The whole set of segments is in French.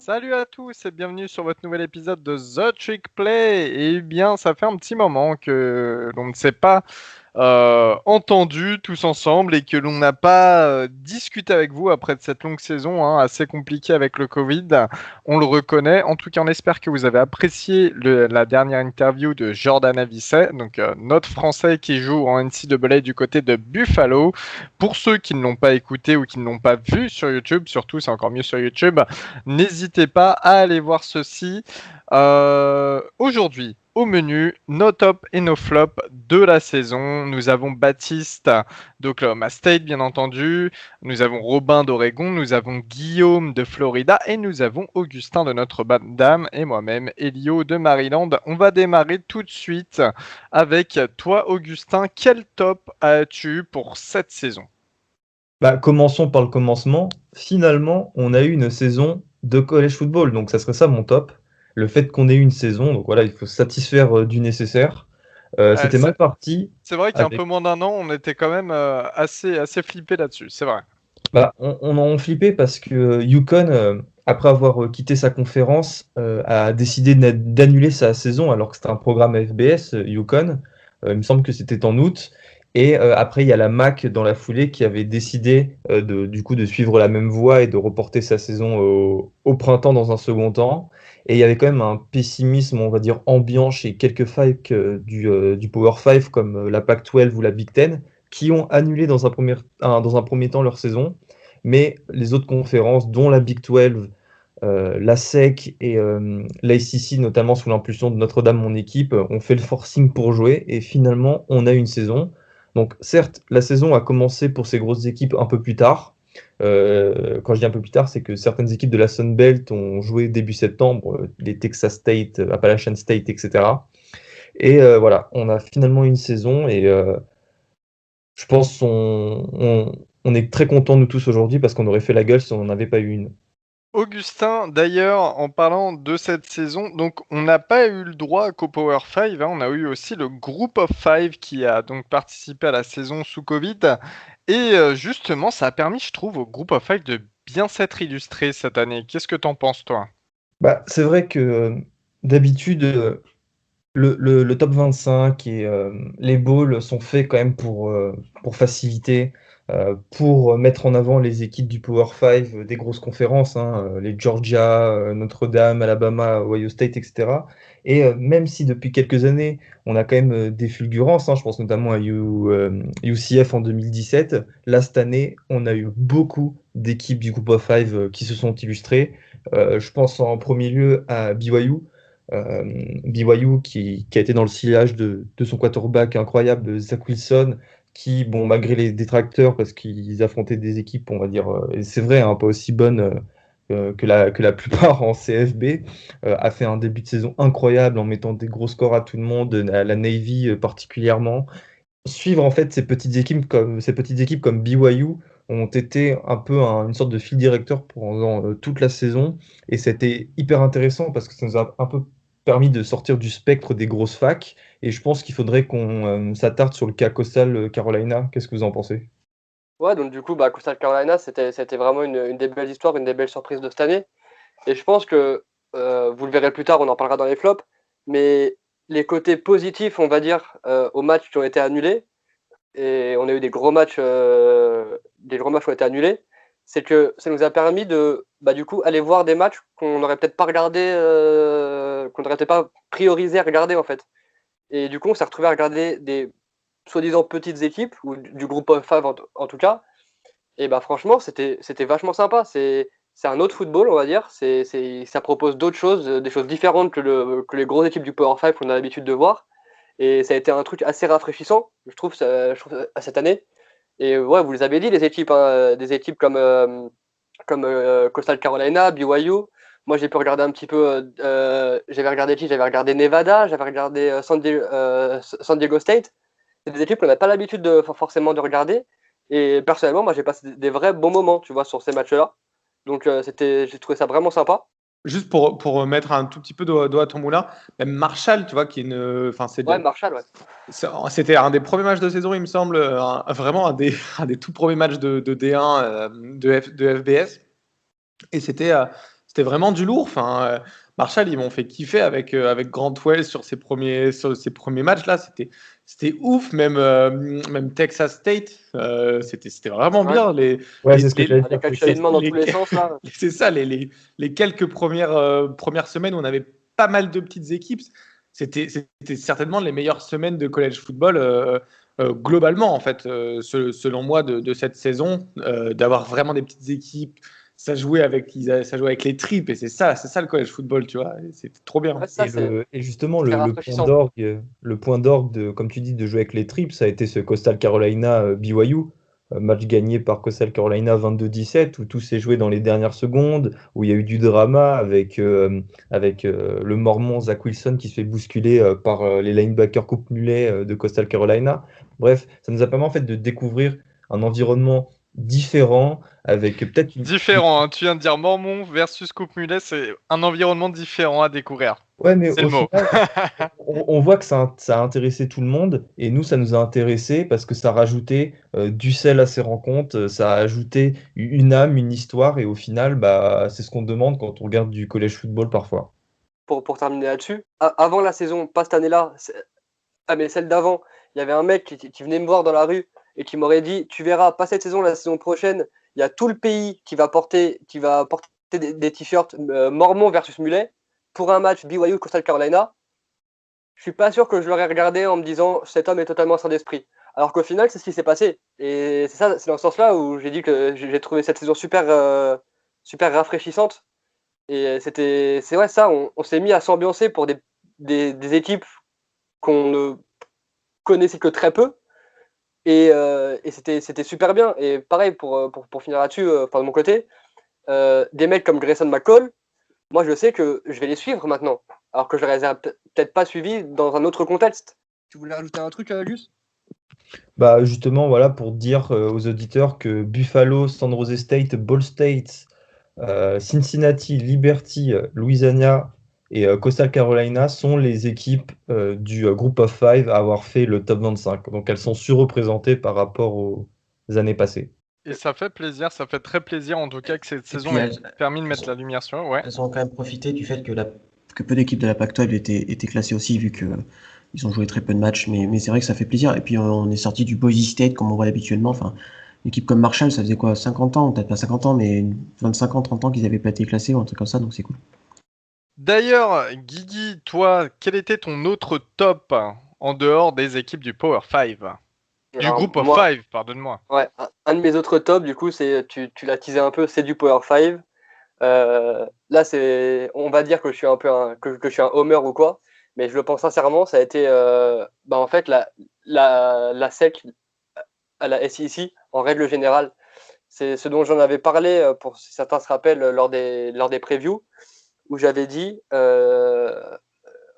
Salut à tous et bienvenue sur votre nouvel épisode de The Trick Play. Eh bien, ça fait un petit moment que l'on ne s'est pas entendu tous ensemble et que l'on n'a pas discuté avec vous après cette longue saison assez compliquée avec le Covid. On le reconnaît. En tout cas, on espère que vous avez apprécié la dernière interview de Jordan Avicet, donc notre Français qui joue en NCAA du côté de Buffalo. Pour ceux qui ne l'ont pas écouté ou qui ne l'ont pas vu sur YouTube, surtout c'est encore mieux sur YouTube, n'hésitez pas à aller voir ceci. Aujourd'hui, au menu, nos tops et nos flops de la saison. Nous avons Baptiste d'Oklahoma State, bien entendu. Nous avons Robin d'Oregon. Nous avons Guillaume de Florida. Et nous avons Augustin de Notre-Dame. Et moi-même, Elio de Maryland. On va démarrer tout de suite avec toi, Augustin. Quel top as-tu pour cette saison? Commençons par le commencement. Finalement, on a eu une saison de college football, donc ça serait ça mon top. Le fait qu'on ait eu une saison, donc voilà, il faut se satisfaire du nécessaire. Euh, C'était c'est mal parti c'est vrai qu'il y a un peu avec. moins d'un an, on était quand même assez flippé là-dessus. C'est vrai. On en flippait parce que UConn, après avoir quitté sa conférence, a décidé d'annuler sa saison alors que c'était un programme FBS, UConn. Il me semble que c'était en août. Et après, il y a la MAC dans la foulée qui avait décidé du coup de suivre la même voie et de reporter sa saison au printemps dans un second temps. Et il y avait quand même un pessimisme, on va dire, ambiant chez quelques facs du Power 5 comme la Pac-12 ou la Big Ten qui ont annulé dans un premier temps leur saison. Mais les autres conférences, dont la Big 12, la SEC et l'ACC, notamment sous l'impulsion de Notre-Dame, mon équipe, ont fait le forcing pour jouer et finalement on a une saison. Donc certes, la saison a commencé pour ces grosses équipes un peu plus tard. Quand je dis un peu plus tard, c'est que certaines équipes de la Sun Belt ont joué début septembre, les Texas State, Appalachian State, etc. Et voilà, on a finalement une saison et je pense on est très contents nous tous aujourd'hui parce qu'on aurait fait la gueule si on n'en avait pas eu une. Augustin, d'ailleurs, en parlant de cette saison, donc on n'a pas eu le droit qu'au Power 5, on a eu aussi le Group of Five qui a donc participé à la saison sous Covid. Et justement, ça a permis, je trouve, au Group of Five de bien s'être illustré cette année. Qu'est-ce que t'en penses, toi? C'est vrai que d'habitude, le top 25 et les bowls sont faits quand même pour faciliter, pour mettre en avant les équipes du Power 5 des grosses conférences, hein, les Georgia, Notre-Dame, Alabama, Ohio State, etc. Et même si depuis quelques années, on a quand même des fulgurances, hein, je pense notamment à UCF en 2017, là cette année, on a eu beaucoup d'équipes du Group of 5 qui se sont illustrées. Je pense en premier lieu à BYU. Euh, BYU qui a été dans le sillage de son quarterback incroyable, Zach Wilson, qui, bon, malgré les détracteurs, parce qu'ils affrontaient des équipes, on va dire, et c'est vrai, hein, pas aussi bonnes que la plupart en CFB, a fait un début de saison incroyable en mettant des gros scores à tout le monde, à la Navy particulièrement. Suivre en fait ces petites équipes comme BYU ont été un peu une sorte de fil directeur pendant toute la saison et c'était hyper intéressant parce que ça nous a un peu permis de sortir du spectre des grosses facs et je pense qu'il faudrait qu'on s'attarde sur le cas Coastal Carolina. Qu'est-ce que vous en pensez? Ouais, donc du coup, Coastal Carolina, c'était vraiment une des belles histoires, une des belles surprises de cette année. Et je pense que, vous le verrez plus tard, on en parlera dans les flops, mais les côtés positifs, on va dire, aux matchs qui ont été annulés, et on a eu des gros matchs qui ont été annulés, c'est que ça nous a permis de, du coup, aller voir des matchs qu'on n'aurait peut-être pas regardé, qu'on n'aurait peut-être pas priorisé à regarder, en fait. Et du coup, on s'est retrouvé à regarder des soi-disant petites équipes, ou du groupe of five en tout cas, et franchement, c'était vachement sympa. C'est un autre football, on va dire. Ça propose d'autres choses, des choses différentes que les grosses équipes du Power 5 qu'on a l'habitude de voir. Et ça a été un truc assez rafraîchissant, cette année. Et ouais, vous les avez dit, les équipes, hein, des équipes comme Coastal Carolina, BYU. Moi, j'ai pu regarder un petit peu. J'avais regardé qui? J'avais regardé Nevada, j'avais regardé San Diego State. C'est des équipes qu'on n'a pas l'habitude forcément de regarder. Et personnellement, moi, j'ai passé des vrais bons moments, tu vois, sur ces matchs-là. Donc, j'ai trouvé ça vraiment sympa. Juste pour mettre un tout petit peu d'eau à ton moulin, même Marshall, tu vois, qui est une. Enfin, Ouais, Marshall, ouais. c'était un des premiers matchs de saison, il me semble, vraiment un des tout premiers matchs de D1 de FBS. Et c'était c'était vraiment du lourd. Enfin, Marshall, ils m'ont fait kiffer avec Grant Wells sur ses premiers matchs là. C'était ouf. Même Texas State, c'était vraiment Ouais. bien. Ouais, c'est ce que j'allais Avec dire. l'actuellement dans tous les sens, là. C'est ça, les quelques premières semaines où on avait pas mal de petites équipes. C'était certainement les meilleures semaines de college football globalement, en fait, selon moi, de cette saison, d'avoir vraiment des petites équipes. Ça jouait avec les tripes et c'est ça le college football, tu vois. C'était trop bien. Ouais, ça, Et justement, très rafraîchissant. le point d'orgue, comme tu dis, de jouer avec les tripes, ça a été ce Coastal Carolina BYU, match gagné par Coastal Carolina 22-17, où tout s'est joué dans les dernières secondes, où il y a eu du drama avec le Mormon Zach Wilson qui se fait bousculer par les linebackers Coupe Mulet de Coastal Carolina. Bref, ça nous a permis en fait de découvrir un environnement différent, avec peut-être Différent, hein. Tu viens de dire Mormon versus Coupe Mulet, c'est un environnement différent à découvrir. Ouais, mais C'est le au mot. final, on voit que ça a intéressé tout le monde, et nous, ça nous a intéressé parce que ça rajoutait du sel à ces rencontres, ça a ajouté une âme, une histoire, et au final, bah, c'est ce qu'on demande quand on regarde du college football parfois. Pour terminer là-dessus, avant la saison, pas cette année-là, mais celle d'avant, il y avait un mec qui venait me voir dans la rue et qui m'aurait dit, tu verras, pas cette saison, la saison prochaine, il y a tout le pays qui va porter des t-shirts Mormon versus Mulet pour un match BYU Coastal Carolina. Je suis pas sûr que je l'aurais regardé en me disant, cet homme est totalement sans d'esprit. Alors qu'au final, c'est ce qui s'est passé. Et c'est ça, c'est dans ce sens-là où j'ai dit que j'ai trouvé cette saison super rafraîchissante. Et c'est vrai, ça, on s'est mis à s'ambiancer pour des équipes qu'on ne connaissait que très peu. Et c'était super bien. Et pareil, pour finir là-dessus, de mon côté, des mecs comme Grayson McCall, moi je sais que je vais les suivre maintenant. Alors que je les ai peut-être pas suivis dans un autre contexte. Tu voulais rajouter un truc, Gus? Bah, justement, voilà, pour dire aux auditeurs que Buffalo, San Jose State, Ball State, Cincinnati, Liberty, Louisiana et Coastal Carolina sont les équipes du Group of Five à avoir fait le top 25. Donc elles sont surreprésentées par rapport aux années passées. Et ça fait plaisir, ça fait très plaisir en tout cas que cette saison puis, ait permis de mettre la lumière sur eux. Ouais. Elles ont quand même profité du fait que peu d'équipes de la Pac-12 étaient classées aussi, vu que ils ont joué très peu de matchs. Mais c'est vrai que ça fait plaisir. Et puis on est sorti du Boise State, comme on voit habituellement. Enfin, une équipe comme Marshall, ça faisait quoi, 50 ans, peut-être pas 50 ans, mais 25 ans, 30 ans qu'ils n'avaient pas été classés ou un truc comme ça, donc c'est cool. D'ailleurs, Guigui, toi, quel était ton autre top en dehors des équipes du Power 5? Du Alors, Group of moi, 5, pardonne-moi. ouais, un de mes autres tops, du coup, tu l'as teasé un peu, c'est du Power 5. Là, on va dire que je suis un peu que je suis un homer ou quoi, mais je le pense sincèrement, ça a été en fait la SEC à la SEC en règle générale. C'est ce dont j'en avais parlé, pour si certains se rappellent, lors des previews, où j'avais dit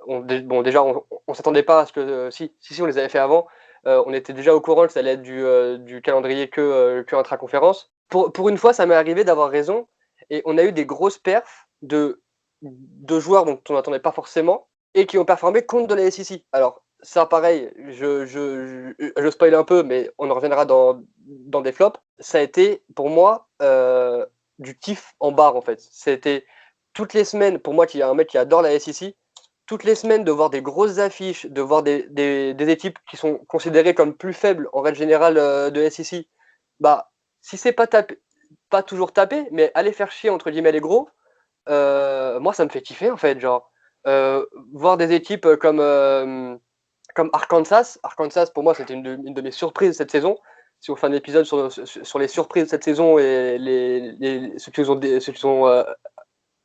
déjà on s'attendait pas à ce que si on les avait fait avant, on était déjà au courant que ça allait être du calendrier que intra-conférence. Pour une fois, ça m'est arrivé d'avoir raison. Et on a eu des grosses perfs de joueurs dont on n'attendait pas forcément et qui ont performé contre de la SEC. Alors, ça, pareil, je spoil un peu, mais on en reviendra dans des flops. Ça a été, pour moi, du kiff en barre, en fait. C'était toutes les semaines, pour moi, qui est un mec qui adore la SEC, toutes les semaines de voir des grosses affiches, de voir des équipes qui sont considérées comme plus faibles en règle générale de SEC, bah, si c'est pas toujours taper, mais aller faire chier entre guillemets les gros, moi ça me fait kiffer en fait, genre voir des équipes comme Arkansas. Arkansas pour moi c'était une de mes surprises cette saison. Si on fait un épisode sur les surprises de cette saison et ceux qui sont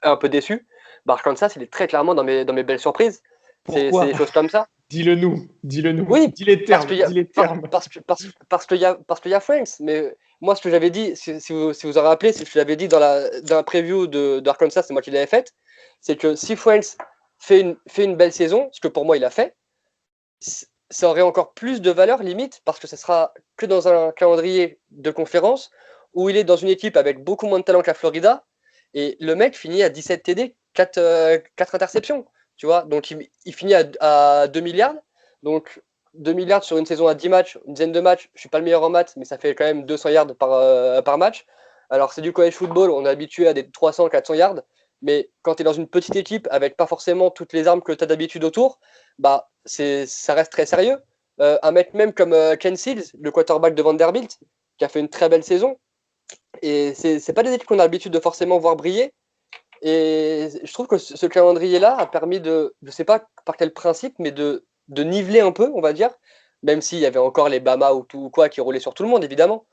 un peu déçus, bah Arkansas il est très clairement dans mes belles surprises. C'est des choses comme ça. Dis-le nous. Oui, dis les termes. parce qu'il y a Franks, mais moi, ce que j'avais dit, si vous vous en rappelez, c'est que je l'avais dit dans la preview d'Arkansas, c'est moi qui l'avais faite, c'est que si Franks fait une belle saison, ce que pour moi il a fait, ça aurait encore plus de valeur limite, parce que ce sera que dans un calendrier de conférence où il est dans une équipe avec beaucoup moins de talent que la Florida, et le mec finit à 17 TD, 4 interceptions, tu vois, donc il finit à 2 milliards, donc 2 milliards sur une saison à 10 matchs, une dizaine de matchs, je suis pas le meilleur en maths, mais ça fait quand même 200 yards par match. Alors c'est du college football, on est habitué à des 300, 400 yards, Mais quand tu es dans une petite équipe avec pas forcément toutes les armes que tu as d'habitude autour, bah, ça reste très sérieux. Un mec même comme Ken Seals, le quarterback de Vanderbilt, qui a fait une très belle saison, et c'est pas des équipes qu'on a l'habitude de forcément voir briller. Et je trouve que ce calendrier-là a permis je sais pas par quel principe, mais de niveler un peu, on va dire, même s'il y avait encore les Bama ou tout quoi qui roulaient sur tout le monde, évidemment.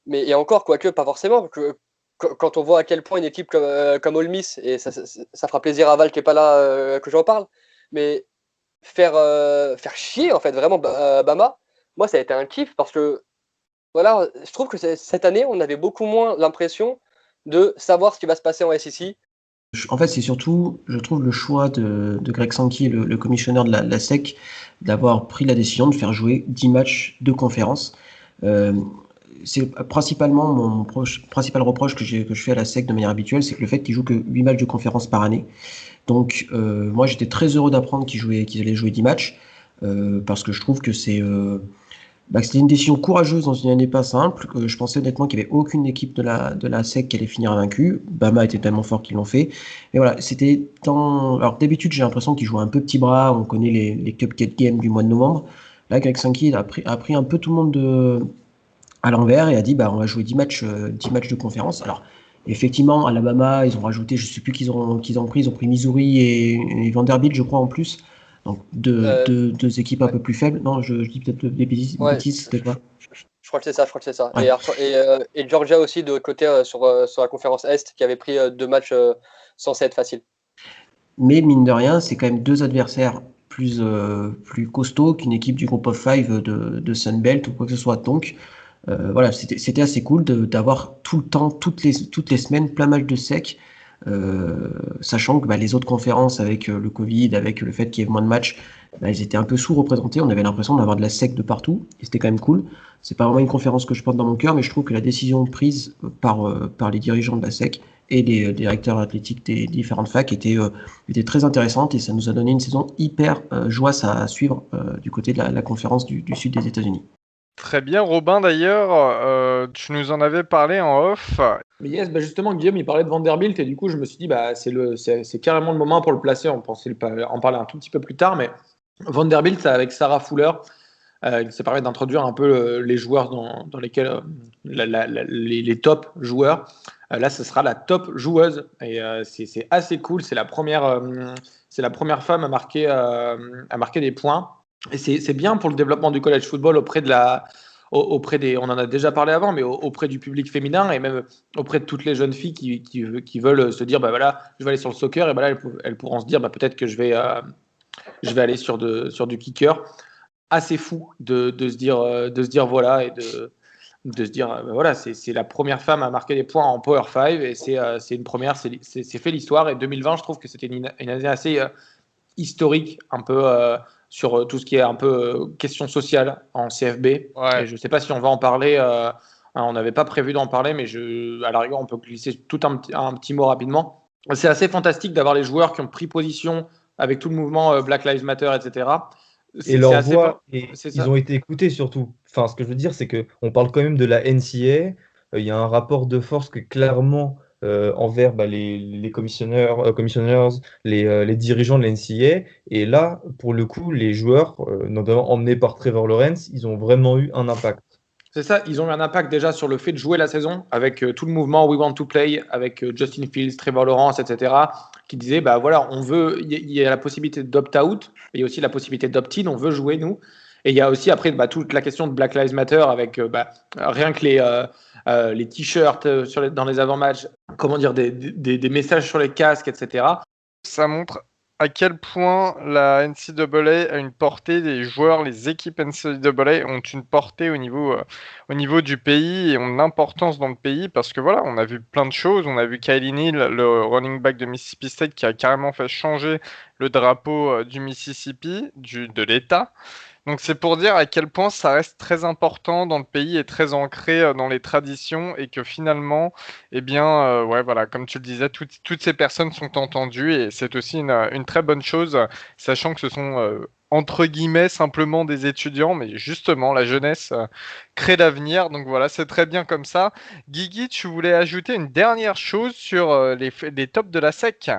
Mais et encore, quoique, pas forcément, parce que quand on voit à quel point une équipe comme Ole Miss, et ça fera plaisir à Val qui est pas là que j'en parle, mais faire chier, en fait, vraiment Bama, moi, ça a été un kiff parce que, voilà, je trouve que cette année, on avait beaucoup moins l'impression de savoir ce qui va se passer en SEC. En fait, c'est surtout, je trouve, le choix de Greg Sankey, le commissionneur de la SEC, d'avoir pris la décision de faire jouer 10 matchs de conférence. C'est principalement principal reproche que je fais à la SEC de manière habituelle, c'est que le fait qu'ils jouent que 8 matchs de conférence par année. Donc, moi, j'étais très heureux d'apprendre qu'ils allaient jouer 10 matchs, parce que je trouve que c'était une décision courageuse dans une année pas simple. Je pensais honnêtement qu'il n'y avait aucune équipe de la SEC qui allait finir invaincue. Bama était tellement fort qu'ils l'ont fait. Mais voilà, c'était alors d'habitude, j'ai l'impression qu'ils jouaient un peu petit bras. On connaît les Cupcake Games du mois de novembre. Là, Greg Sankey a pris un peu tout le monde à l'envers et a dit on va jouer 10 matchs de conférence. Alors, effectivement, Alabama, ils ont rajouté, je ne sais plus qu'ils ont pris. Ils ont pris Missouri et Vanderbilt, je crois, en plus. Donc, deux équipes un peu plus faibles. Non, je dis peut-être des bêtises, c'était quoi? Je crois que c'est ça. Ouais. Et Georgia aussi, de l'autre côté, sur la conférence Est, qui avait pris 2 matchs censés être faciles. Mais mine de rien, c'est quand même 2 adversaires plus costauds qu'une équipe du Group of Five de Sunbelt ou quoi que ce soit. Donc, voilà, c'était assez cool d'avoir tout le temps, toutes les semaines, plein match de sec. Sachant que les autres conférences avec le Covid, avec le fait qu'il y ait moins de matchs, ils étaient un peu sous-représentés. On avait l'impression d'avoir de la SEC de partout et c'était quand même cool. C'est pas vraiment une conférence que je porte dans mon cœur, mais je trouve que la décision prise par les dirigeants de la SEC et les directeurs athlétiques des différentes facs était très intéressante et ça nous a donné une saison hyper joyeuse à suivre du côté de la conférence du sud des États-Unis. Très bien, Robin, d'ailleurs, tu nous en avais parlé en off. Mais yes, justement, Guillaume, il parlait de Vanderbilt et du coup, je me suis dit, c'est carrément le moment pour le placer. On pensait en parler un tout petit peu plus tard, mais Vanderbilt, avec Sarah Fuller, ça permet d'introduire un peu les joueurs dans lesquels les top joueurs. Là, ce sera la top joueuse et c'est assez cool. C'est la première femme à marquer des points. Et c'est bien pour le développement du college football auprès on en a déjà parlé avant, mais auprès du public féminin et même auprès de toutes les jeunes filles qui veulent se dire, voilà, je vais aller sur le soccer, et là, elles pourront se dire, peut-être que je vais aller sur du kicker. Assez fou de se dire voilà, et de se dire, voilà, c'est la première femme à marquer des points en Power 5 et c'est une première, c'est fait l'histoire. Et 2020, je trouve que c'était une année assez historique, un peu sur tout ce qui est un peu question sociale en CFB. Ouais. Et je ne sais pas si on va en parler. On n'avait pas prévu d'en parler, mais à la rigueur, on peut glisser tout un petit mot rapidement. C'est assez fantastique d'avoir les joueurs qui ont pris position avec tout le mouvement Black Lives Matter, etc. Et leur voix, ils ont été écoutés surtout. Enfin, ce que je veux dire, c'est qu'on parle quand même de la NCAA. Il y a un rapport de force que clairement envers les commissionneurs, les dirigeants de la NCAA. Et là, pour le coup, les joueurs, notamment emmenés par Trevor Lawrence, ils ont vraiment eu un impact. C'est ça, ils ont eu un impact déjà sur le fait de jouer la saison avec tout le mouvement We Want to Play, avec Justin Fields, Trevor Lawrence, etc., qui disaient, voilà, il y a la possibilité d'opt-out, mais il y a aussi la possibilité d'opt-in, on veut jouer, nous. Et il y a aussi après toute la question de Black Lives Matter avec rien que les t-shirts dans les avant-matchs, comment dire, des messages sur les casques, etc. Ça montre à quel point la NCAA a une portée, les joueurs, les équipes NCAA ont une portée au niveau du pays et ont une importance dans le pays parce que voilà, on a vu plein de choses. On a vu Kylie Neal, le running back de Mississippi State, qui a carrément fait changer le drapeau du Mississippi, de l'État. Donc c'est pour dire à quel point ça reste très important dans le pays et très ancré dans les traditions et que finalement, ouais, voilà, comme tu le disais, toutes ces personnes sont entendues et c'est aussi une très bonne chose, sachant que ce sont entre guillemets simplement des étudiants, mais justement la jeunesse crée l'avenir. Donc voilà, c'est très bien comme ça. Guigui, tu voulais ajouter une dernière chose sur les tops de la SEC?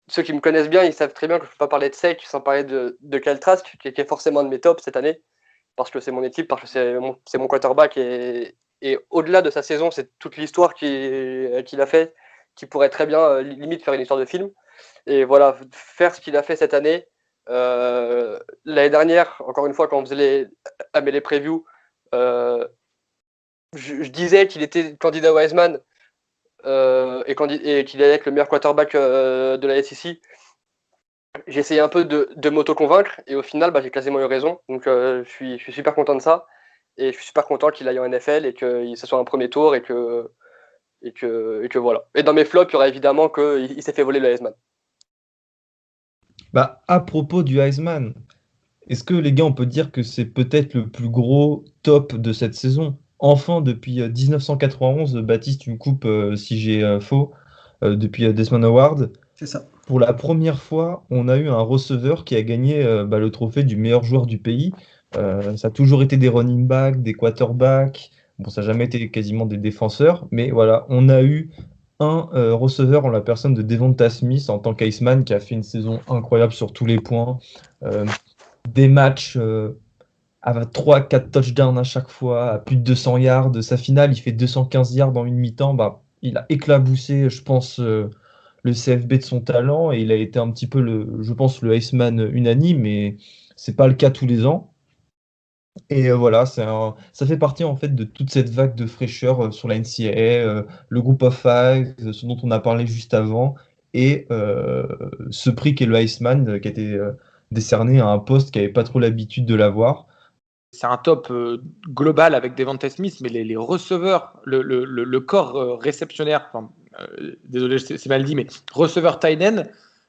Ceux qui me connaissent bien, ils savent très bien que je ne peux pas parler de SEC sans parler de Kyle Trask, qui est forcément un de mes tops cette année, parce que c'est mon équipe, parce que c'est mon quarterback, et au-delà de sa saison, c'est toute l'histoire qu'il a fait, qui pourrait très bien, limite, faire une histoire de film. Et voilà, faire ce qu'il a fait cette année. L'année dernière, encore une fois, quand on faisait les previews, je disais qu'il était candidat au Heisman et qu'il allait être le meilleur quarterback de la SEC. J'ai essayé un peu de m'auto-convaincre et au final, j'ai quasiment eu raison. Donc je suis super content de ça. Et je suis super content qu'il aille en NFL et que ce soit un premier tour et que voilà. Et dans mes flops, il y aura évidemment qu'il s'est fait voler le Heisman. À propos du Heisman, est-ce que les gars, on peut dire que c'est peut-être le plus gros top de cette saison? Enfin, depuis 1991, Baptiste, tu me coupes si j'ai faux, depuis Desmond Howard, C'est ça. pour la première fois, on a eu un receveur qui a gagné le trophée du meilleur joueur du pays. Ça a toujours été des running backs, des quarterbacks. Bon, ça n'a jamais été quasiment des défenseurs, mais voilà, on a eu un receveur en la personne de Devonta Smith en tant qu'Iceman qui a fait une saison incroyable sur tous les points. Des matchs à 3-4 touchdowns à chaque fois, à plus de 200 yards. Sa finale, il fait 215 yards en une mi-temps. Il a éclaboussé, je pense, le CFB de son talent et il a été un petit peu, je pense, le Iceman unanime, mais c'est pas le cas tous les ans. Et voilà, ça fait partie en fait de toute cette vague de fraîcheur sur la NCAA, le Group of Five, ce dont on a parlé juste avant, et ce prix qui est le Iceman, qui a été décerné à un poste qui n'avait pas trop l'habitude de l'avoir. C'est un top global avec Devonta Smith, mais les receveurs, le corps réceptionnaire, désolé, c'est mal dit, mais receveur tight end,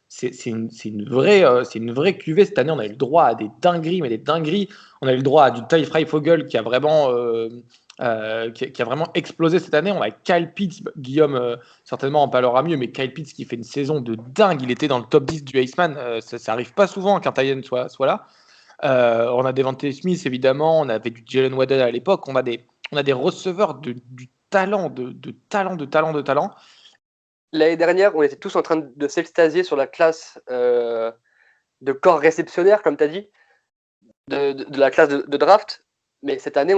c'est une vraie cuvée cette année. On a eu le droit à des dingueries, mais des dingueries. On a eu le droit à du Ty Freifogel qui a vraiment explosé cette année. On a Kyle Pitts, Guillaume certainement en parlera mieux, mais Kyle Pitts qui fait une saison de dingue. Il était dans le top 10 du Iceman. Ça arrive pas souvent qu'un tight end soit là. On a Devonta Smith évidemment, on avait du Jalen Waddell à l'époque, on a des receveurs du talent, de talent. L'année dernière, on était tous en train de s'extasier sur la classe de corps réceptionnaire, comme tu as dit, de la classe de draft. Mais cette année,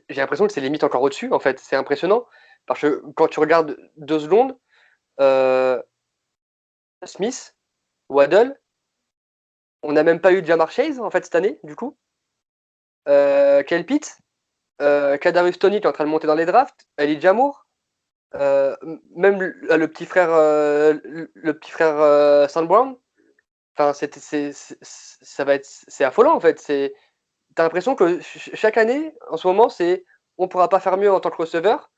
j'ai l'impression que c'est limite encore au-dessus, en fait. C'est impressionnant. Parce que quand tu regardes 2 secondes, Smith, Waddle, on n'a même pas eu Jamar Chase, en fait, cette année, du coup. Kyle Pitts, Kadarius Toney qui est en train de monter dans les drafts, Elijah Moore, même le petit frère Sam Brown. Enfin, c'est affolant en fait. T'as l'impression que chaque année, en ce moment, on pourra pas faire mieux en tant que receveur.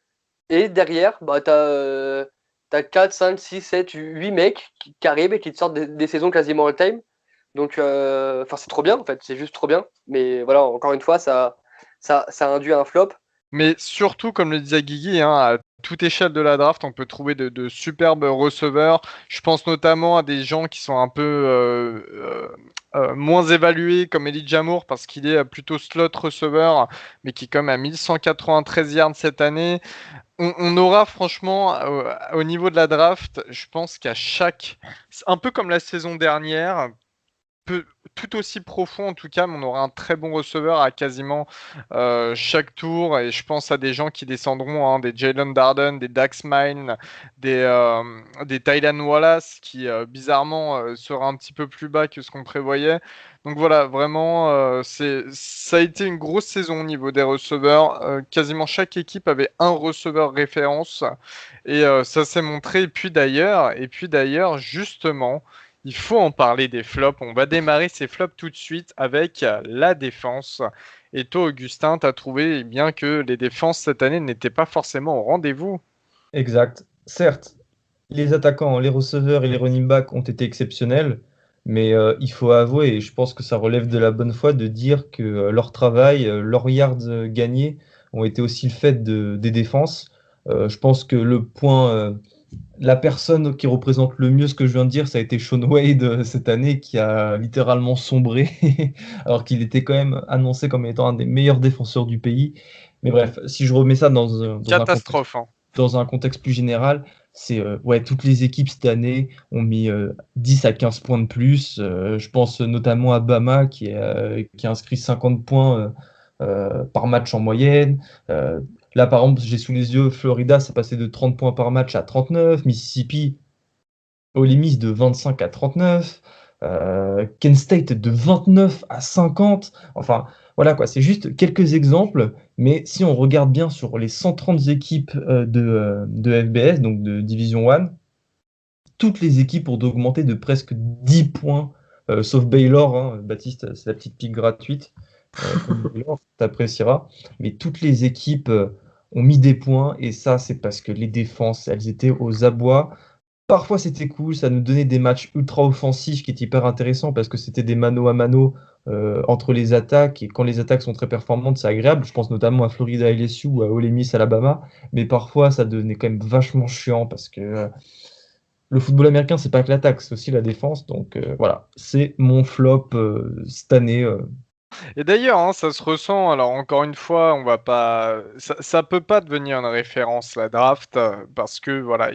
Et derrière, t'as 4, 5, 6, 7, 8 mecs qui arrivent et qui te sortent des saisons quasiment all-time. Donc, c'est trop bien en fait. C'est juste trop bien. Mais voilà, encore une fois, ça induit un flop. Mais surtout, comme le disait Guigui, à toute échelle de la draft, on peut trouver de superbes receveurs. Je pense notamment à des gens qui sont un peu moins évalués, comme Elijah Moore, parce qu'il est plutôt slot receveur, mais qui est quand même à 1193 yards cette année. On aura franchement, au niveau de la draft, je pense qu'à un peu comme la saison dernière, tout aussi profond en tout cas, mais on aura un très bon receveur à quasiment chaque tour. Et je pense à des gens qui descendront, des Jalen Darden, des Dax Mine, des Tylan Wallace, qui bizarrement sera un petit peu plus bas que ce qu'on prévoyait. Donc voilà, vraiment, ça a été une grosse saison au niveau des receveurs. Quasiment chaque équipe avait un receveur référence. Et ça s'est montré. Et puis d'ailleurs, justement, il faut en parler des flops. On va démarrer ces flops tout de suite avec la défense. Et toi, Augustin, tu as trouvé bien que les défenses cette année n'étaient pas forcément au rendez-vous. Exact. Certes, les attaquants, les receveurs et les running backs ont été exceptionnels, mais il faut avouer, et je pense que ça relève de la bonne foi, de dire que leur travail, leurs yards gagnés ont été aussi le fait des défenses. Je pense que le point la personne qui représente le mieux ce que je viens de dire, ça a été Shaun Wade cette année, qui a littéralement sombré, alors qu'il était quand même annoncé comme étant un des meilleurs défenseurs du pays. Mais bref, si je remets ça Catastrophe, hein. dans un contexte plus général, c'est ouais, toutes les équipes cette année ont mis 10 à 15 points de plus. Je pense notamment à Bama qui a inscrit 50 points par match en moyenne. Là, par exemple, j'ai sous les yeux Florida, c'est passé de 30 points par match à 39. Mississippi, Ole Miss de 25 à 39. Kent State de 29 à 50. Enfin, voilà quoi, c'est juste quelques exemples. Mais si on regarde bien sur les 130 équipes de FBS, donc de Division 1, toutes les équipes ont augmenté de presque 10 points, sauf Baylor, hein. Baptiste, c'est la petite pique gratuite. Contre Baylor, t'apprécieras. Mais toutes les équipes ont mis des points, et ça, c'est parce que les défenses, elles étaient aux abois. Parfois, c'était cool, ça nous donnait des matchs ultra offensifs qui étaient hyper intéressants parce que c'était des mano à mano entre les attaques, et quand les attaques sont très performantes, c'est agréable. Je pense notamment à Florida LSU ou à Ole Miss Alabama, mais parfois, ça devenait quand même vachement chiant parce que le football américain, c'est pas que l'attaque, c'est aussi la défense. Donc voilà, c'est mon flop cette année. Et d'ailleurs, hein, ça se ressent. Alors encore une fois, on va pas, ça peut pas devenir une référence la draft parce que voilà,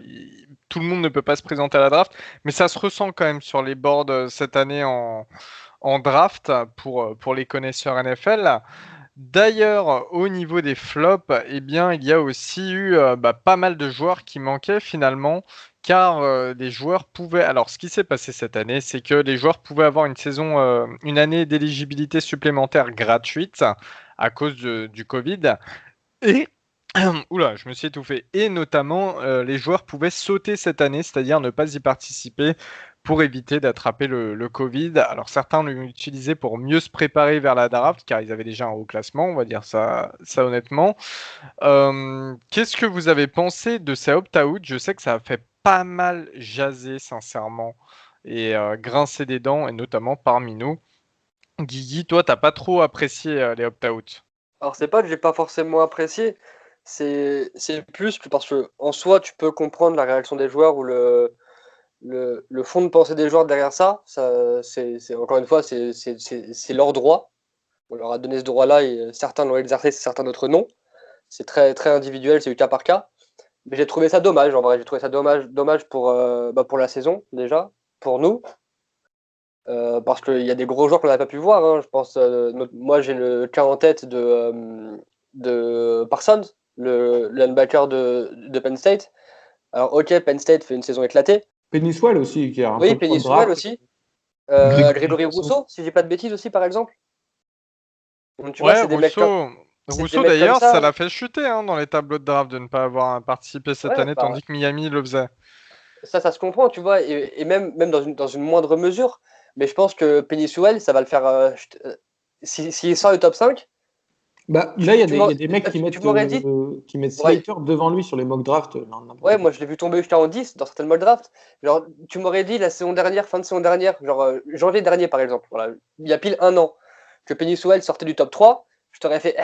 tout le monde ne peut pas se présenter à la draft, mais ça se ressent quand même sur les boards cette année en draft pour les connaisseurs NFL. D'ailleurs, au niveau des flops, eh bien, il y a aussi eu pas mal de joueurs qui manquaient finalement, car les joueurs pouvaient. Alors, ce qui s'est passé cette année, c'est que les joueurs pouvaient avoir une année d'éligibilité supplémentaire gratuite à cause du Covid. Et oula, je me suis étouffé. Et notamment, les joueurs pouvaient sauter cette année, c'est-à-dire ne pas y participer pour éviter d'attraper le Covid. Alors certains l'ont utilisé pour mieux se préparer vers la draft, car ils avaient déjà un haut classement, on va dire ça honnêtement. Qu'est-ce que vous avez pensé de ces opt-out? Je sais que ça a fait pas mal jaser, sincèrement, et grincer des dents, et notamment parmi nous. Guigui, toi, t'as pas trop apprécié les opt-out. Alors, c'est pas que j'ai pas forcément apprécié, c'est plus que parce que en soi, tu peux comprendre la réaction des joueurs ou le fond de pensée des joueurs derrière ça. Encore une fois, c'est leur droit. On leur a donné ce droit-là et certains l'ont exercé, certains d'autres non. C'est très, très individuel, c'est du cas par cas. Mais j'ai trouvé ça dommage, en vrai. J'ai trouvé ça dommage pour la saison, déjà, pour nous. Parce qu'il y a des gros joueurs qu'on n'a pas pu voir, hein. Je pense, moi, j'ai le cas en tête de Parsons, le linebacker de Penn State. Alors, ok, Penn State fait une saison éclatée. Penny Swell aussi, qui a un Oui, peu de Penny draft. Sewell aussi. Grégory Rousseau, si j'ai pas de bêtises aussi, par exemple. Donc, tu vois, Ouais, c'est des mecs comme, Rousseau mecs comme d'ailleurs, ça. ça l'a fait chuter hein, dans les tableaux de draft de ne pas avoir participé cette Ouais, année, bah, tandis que Miami le faisait. ça se comprend, tu vois, et même dans une moindre mesure. Mais je pense que Penny Sewell, ça va le faire. S'il sort du top 5, Bah, là, il y a tu des mecs tu m'aurais dit. qui mettent Ouais, Slater devant lui sur les mock drafts. ouais, moi je l'ai vu tomber jusqu'à en 10 dans certaines mock drafts. Genre, tu m'aurais dit la saison dernière, fin de saison dernière, genre janvier dernier par exemple, voilà, il y a pile un an, que Penny Sewell sortait du top 3, je t'aurais fait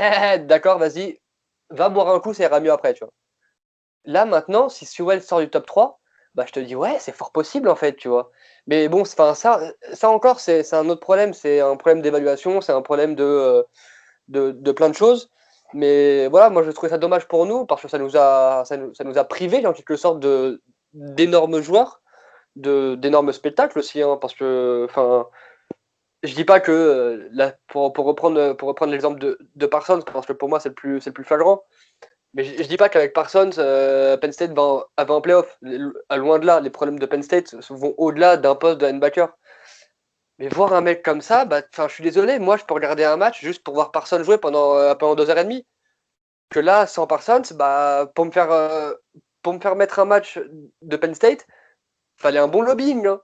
d'accord, vas-y, va boire un coup, ça ira mieux après, tu vois. Là maintenant, si Sewell sort du top 3, bah je te dis ouais, c'est fort possible en fait, tu vois. Mais bon, enfin ça encore, c'est un autre problème, c'est un problème d'évaluation, c'est un problème de plein de choses. Mais voilà, moi je trouvais ça dommage pour nous parce que ça nous a privés en quelque sorte d'énormes joueurs, d'énormes spectacles aussi, hein, parce que enfin, je dis pas que là, pour reprendre l'exemple de Parsons, parce que pour moi c'est le plus flagrant. Mais je dis pas qu'avec Parsons, Penn State va en playoff. Loin de là, les problèmes de Penn State vont au-delà d'un poste de linebacker. Mais voir un mec comme ça, bah, je suis désolé, moi je peux regarder un match juste pour voir Parsons jouer pendant 2h30. Que là, sans Parsons, bah, pour me faire mettre un match de Penn State, fallait un bon lobbying, hein.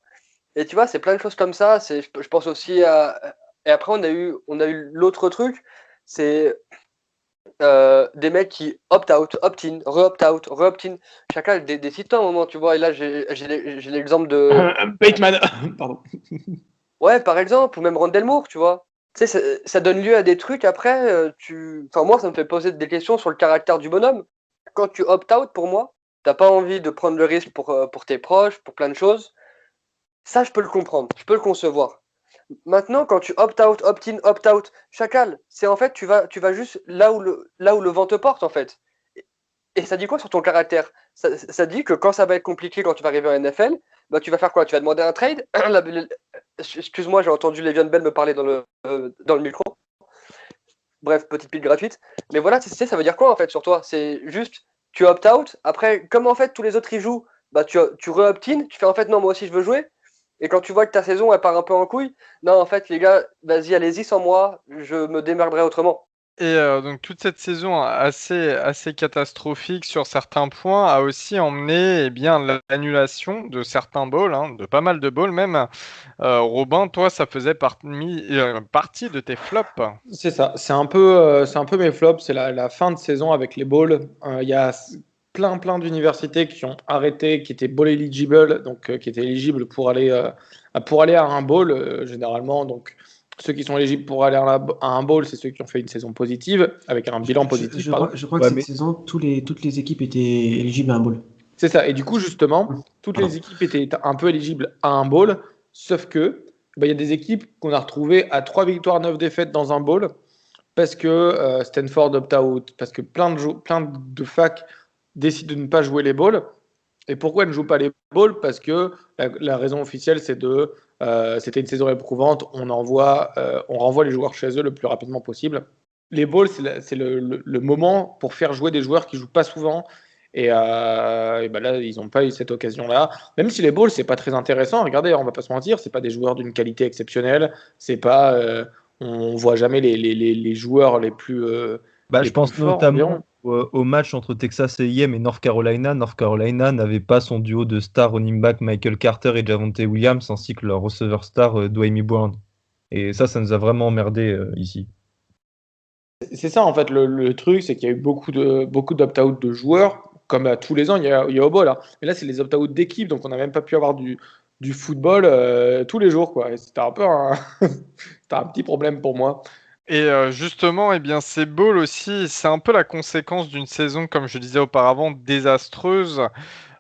Et tu vois, c'est plein de choses comme ça. Je pense aussi à. Et après, on a eu l'autre truc, c'est des mecs qui opt-out, opt-in, re-opt-out, re-opt-in. Chacun a des citants à un moment, tu vois. Et là, j'ai l'exemple de. Bateman, pardon. Ouais, par exemple, ou même Rondell Moore, tu vois. Tu sais, ça donne lieu à des trucs après. Enfin, moi, ça me fait poser des questions sur le caractère du bonhomme. Quand tu opt-out, pour moi, t'as pas envie de prendre le risque pour tes proches, pour plein de choses. Ça, je peux le comprendre, je peux le concevoir. Maintenant, quand tu opt-out, opt-in, opt-out, chacal, c'est en fait, tu vas juste là où le vent te porte, en fait. Et ça dit quoi sur ton caractère? Ça dit que quand ça va être compliqué, quand tu vas arriver en NFL, bah, tu vas faire quoi? Tu vas demander un trade? Excuse-moi, j'ai entendu Le'Veon Bell me parler dans le micro. Bref, petite pile gratuite. Mais voilà, ça veut dire quoi en fait sur toi? C'est juste, tu opt-out. Après, comme en fait tous les autres y jouent, bah tu re-opt-in. Tu fais en fait, non, moi aussi je veux jouer. Et quand tu vois que ta saison elle part un peu en couille, non, en fait, les gars, vas-y, allez-y sans moi, je me démerderai autrement. Et donc toute cette saison assez catastrophique sur certains points a aussi emmené l'annulation de certains bowls, hein, de pas mal de bowls même. Robin, toi, ça faisait partie de tes flops. C'est ça, c'est un peu mes flops, c'est la fin de saison avec les bowls. Il y a plein d'universités qui ont arrêté, qui étaient bowl eligible, donc qui étaient éligibles pour aller à un bowl généralement. Donc ceux qui sont éligibles pour aller à un bowl, c'est ceux qui ont fait une saison positive, avec un bilan positif. Je crois que cette saison, toutes les équipes étaient éligibles à un bowl. C'est ça, et du coup justement, toutes les équipes étaient un peu éligibles à un bowl, sauf que il y a des équipes qu'on a retrouvées à 3 victoires, 9 défaites dans un bowl, parce que Stanford opt-out, parce que plein de facs décident de ne pas jouer les bowls. Et pourquoi elles ne jouent pas les bowls? Parce que la raison officielle, c'était une saison éprouvante, on renvoie les joueurs chez eux le plus rapidement possible. Les bowls, c'est le moment pour faire jouer des joueurs qui jouent pas souvent. Et là, ils n'ont pas eu cette occasion-là. Même si les bowls, c'est pas très intéressant. Regardez, on va pas se mentir, c'est pas des joueurs d'une qualité exceptionnelle. C'est pas, on voit jamais les joueurs les plus. Je pense notamment au match entre Texas A&M et North Carolina. North Carolina n'avait pas son duo de stars running back Michael Carter et Javonte Williams, ainsi que leur receveur star Dwayne Brown. Et ça nous a vraiment emmerdé ici. C'est ça, en fait, le truc, c'est qu'il y a eu beaucoup d'opt-out de joueurs, comme à tous les ans, il y a au bowl. Hein. Mais là, c'est les opt-out d'équipe, donc on n'a même pas pu avoir du football tous les jours, quoi. Et c'était un peu c'était un petit problème pour moi. Et justement, ces bowls aussi, c'est un peu la conséquence d'une saison, comme je disais auparavant, désastreuse.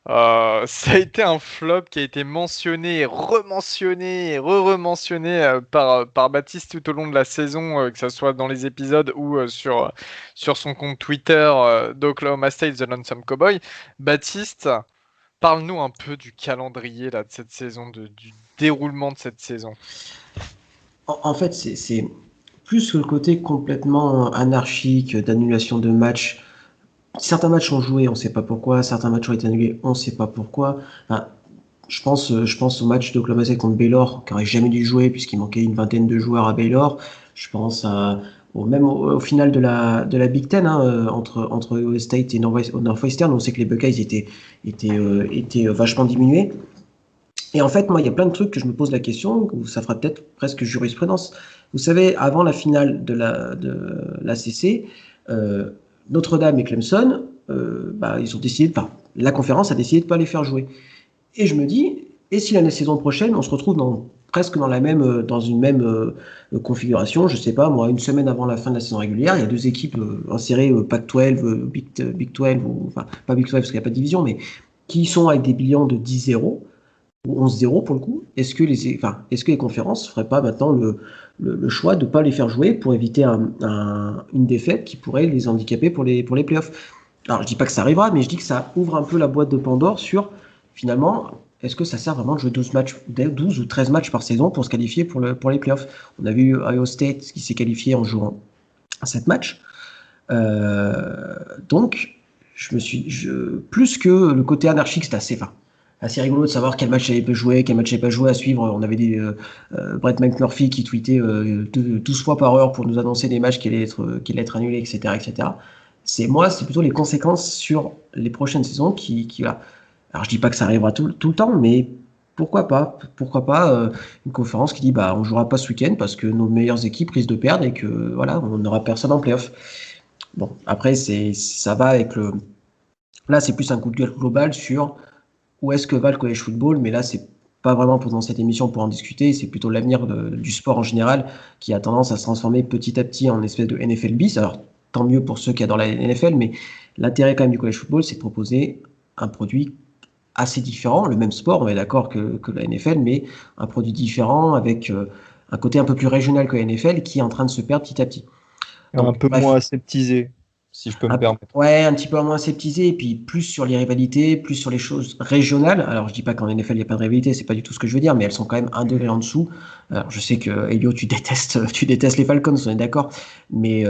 Ça a été un flop qui a été mentionné, rementionné, re-rementionné par Baptiste tout au long de la saison, que ce soit dans les épisodes ou sur son compte Twitter d'Oklahoma State, The Lonesome Cowboy. Baptiste, parle-nous un peu du calendrier là, de cette saison, du déroulement de cette saison. En fait, c'est plus que le côté complètement anarchique d'annulation de matchs. Certains matchs ont joué, on ne sait pas pourquoi. Certains matchs ont été annulés, on ne sait pas pourquoi. Enfin, je pense au match d'Oklahoma State contre Baylor, qui n'aurait jamais dû jouer puisqu'il manquait une vingtaine de joueurs à Baylor. Je pense au final de la Big Ten, hein, entre Ohio State et Northwestern. On sait que les Buckeyes étaient vachement diminués. Et en fait, moi, il y a plein de trucs que je me pose la question, où ça fera peut-être presque jurisprudence. Vous savez, avant la finale de l'ACC, Notre-Dame et Clemson, ils ont décidé la conférence a décidé de ne pas les faire jouer. Et je me dis, et si la saison prochaine, on se retrouve presque dans une même configuration, je sais pas, moi, une semaine avant la fin de la saison régulière, il y a deux équipes insérées Pac-12, Big 12, enfin pas Big 12 parce qu'il n'y a pas de division, mais qui sont avec des bilans de 10-0 ou 11-0 pour le coup. Est-ce que les conférences ne feraient pas maintenant le choix de ne pas les faire jouer pour éviter une défaite qui pourrait les handicaper pour les playoffs? Alors je dis pas que ça arrivera, mais je dis que ça ouvre un peu la boîte de Pandore sur finalement, est-ce que ça sert vraiment de jouer 12 ou 13 matchs par saison pour se qualifier pour les playoffs? On a vu Ohio State qui s'est qualifié en jouant 7 matchs. Donc, plus que le côté anarchique, c'est assez rigolo de savoir quel match avait joué, quel match n'avait pas joué à suivre. On avait Brett McMurphy qui tweetait 12 fois par heure pour nous annoncer des matchs qui allaient être annulés, etc. etc. C'est plutôt les conséquences sur les prochaines saisons qui là. Alors je dis pas que ça arrivera tout le temps, mais pourquoi pas une conférence qui dit on jouera pas ce week-end parce que nos meilleures équipes risquent de perdre et que voilà, on n'aura personne en playoff. Bon, après ça va avec là c'est plus un coup de gueule global sur où est-ce que va le college football, mais là c'est pas vraiment pendant cette émission pour en discuter, c'est plutôt l'avenir du sport en général qui a tendance à se transformer petit à petit en espèce de NFL bis. Alors tant mieux pour ceux qui adorent la NFL, mais l'intérêt quand même du college football, c'est de proposer un produit assez différent, le même sport, on est d'accord que la NFL, mais un produit différent avec un côté un peu plus régional que la NFL qui est en train de se perdre petit à petit. Un Donc, peu bref, moins aseptisé, si je peux me permettre. ouais, un petit peu moins aseptisé, et puis plus sur les rivalités, plus sur les choses régionales. Alors, je dis pas qu'en NFL, il n'y a pas de rivalité, c'est pas du tout ce que je veux dire, mais elles sont quand même un degré en dessous. Alors, je sais que, Elio, tu détestes les Falcons, on est d'accord, mais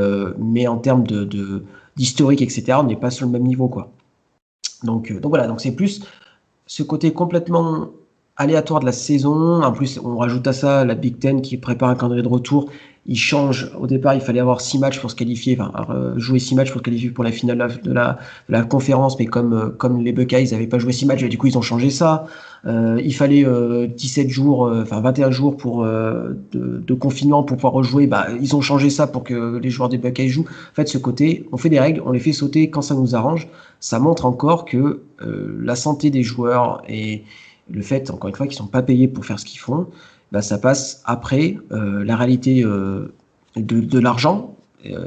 en termes d'historique, etc., on n'est pas sur le même niveau, quoi. Donc voilà, donc c'est plus ce côté complètement aléatoire de la saison. En plus, on rajoute à ça la Big Ten qui prépare un calendrier de retour. Il change. Au départ, il fallait avoir 6 matchs pour se qualifier, jouer 6 matchs pour se qualifier pour la finale de la conférence. Mais comme les Buckeyes n'avaient pas joué 6 matchs, et du coup, ils ont changé ça. Il fallait 17 jours, 21 jours de confinement pour pouvoir rejouer. Bah, ils ont changé ça pour que les joueurs des Buckeyes jouent. En fait, ce côté, on fait des règles, on les fait sauter quand ça nous arrange. Ça montre encore que la santé des joueurs et le fait, encore une fois, qu'ils ne sont pas payés pour faire ce qu'ils font, bah, ça passe après la réalité de l'argent.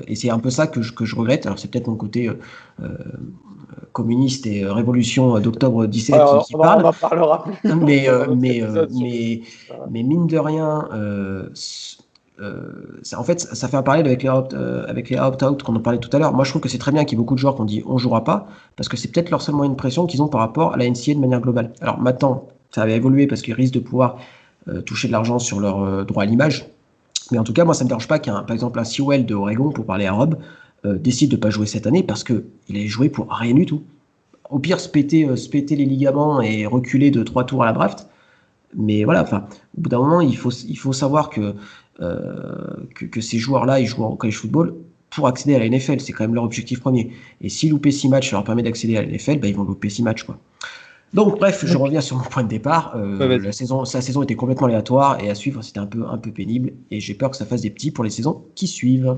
Et c'est un peu ça que je regrette. Alors, c'est peut-être mon côté communiste et révolution d'octobre 17 Alors, qui on parle. en parlera plus Mais, dans un autre épisode sur mais mine de rien, en fait, ça fait un parallèle avec les opt-out qu'on en parlait tout à l'heure. Moi, je trouve que c'est très bien qu'il y ait beaucoup de joueurs qui ont dit on jouera pas, parce que c'est peut-être leur seul moyen de pression qu'ils ont par rapport à la NCAA de manière globale. Alors maintenant, ça avait évolué parce qu'ils risquent de pouvoir toucher de l'argent sur leur droit à l'image. Mais en tout cas, moi, ça me dérange pas par exemple, un Sewell de Oregon, pour parler à Rob, décide de pas jouer cette année parce qu'il est joué pour rien du tout. Au pire, se péter les ligaments et reculer de 3 tours à la draft. Mais voilà, enfin, au bout d'un moment, il faut savoir que ces joueurs-là, ils jouent en college football pour accéder à la NFL. C'est quand même leur objectif premier. Et si louper 6 matchs leur permet d'accéder à la NFL, bah, ils vont louper 6 matchs, quoi. Donc, bref, je reviens sur mon point de départ. Ouais, vas-y. Sa saison était complètement aléatoire et à suivre, c'était un peu pénible. Et j'ai peur que ça fasse des petits pour les saisons qui suivent.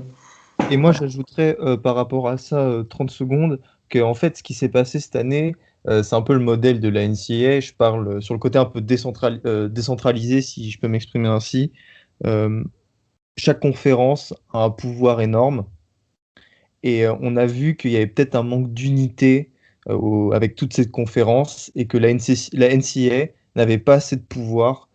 Et moi, Voilà. j'ajouterais par rapport à ça 30 secondes que en fait, ce qui s'est passé cette année, c'est un peu le modèle de la NCAA. Je parle sur le côté un peu décentralisé, si je peux m'exprimer ainsi. Euh, Chaque conférence a un pouvoir énorme et on a vu qu'il y avait peut-être un manque d'unité avec toute cette conférence et que la NCAA n'avait pas assez de pouvoir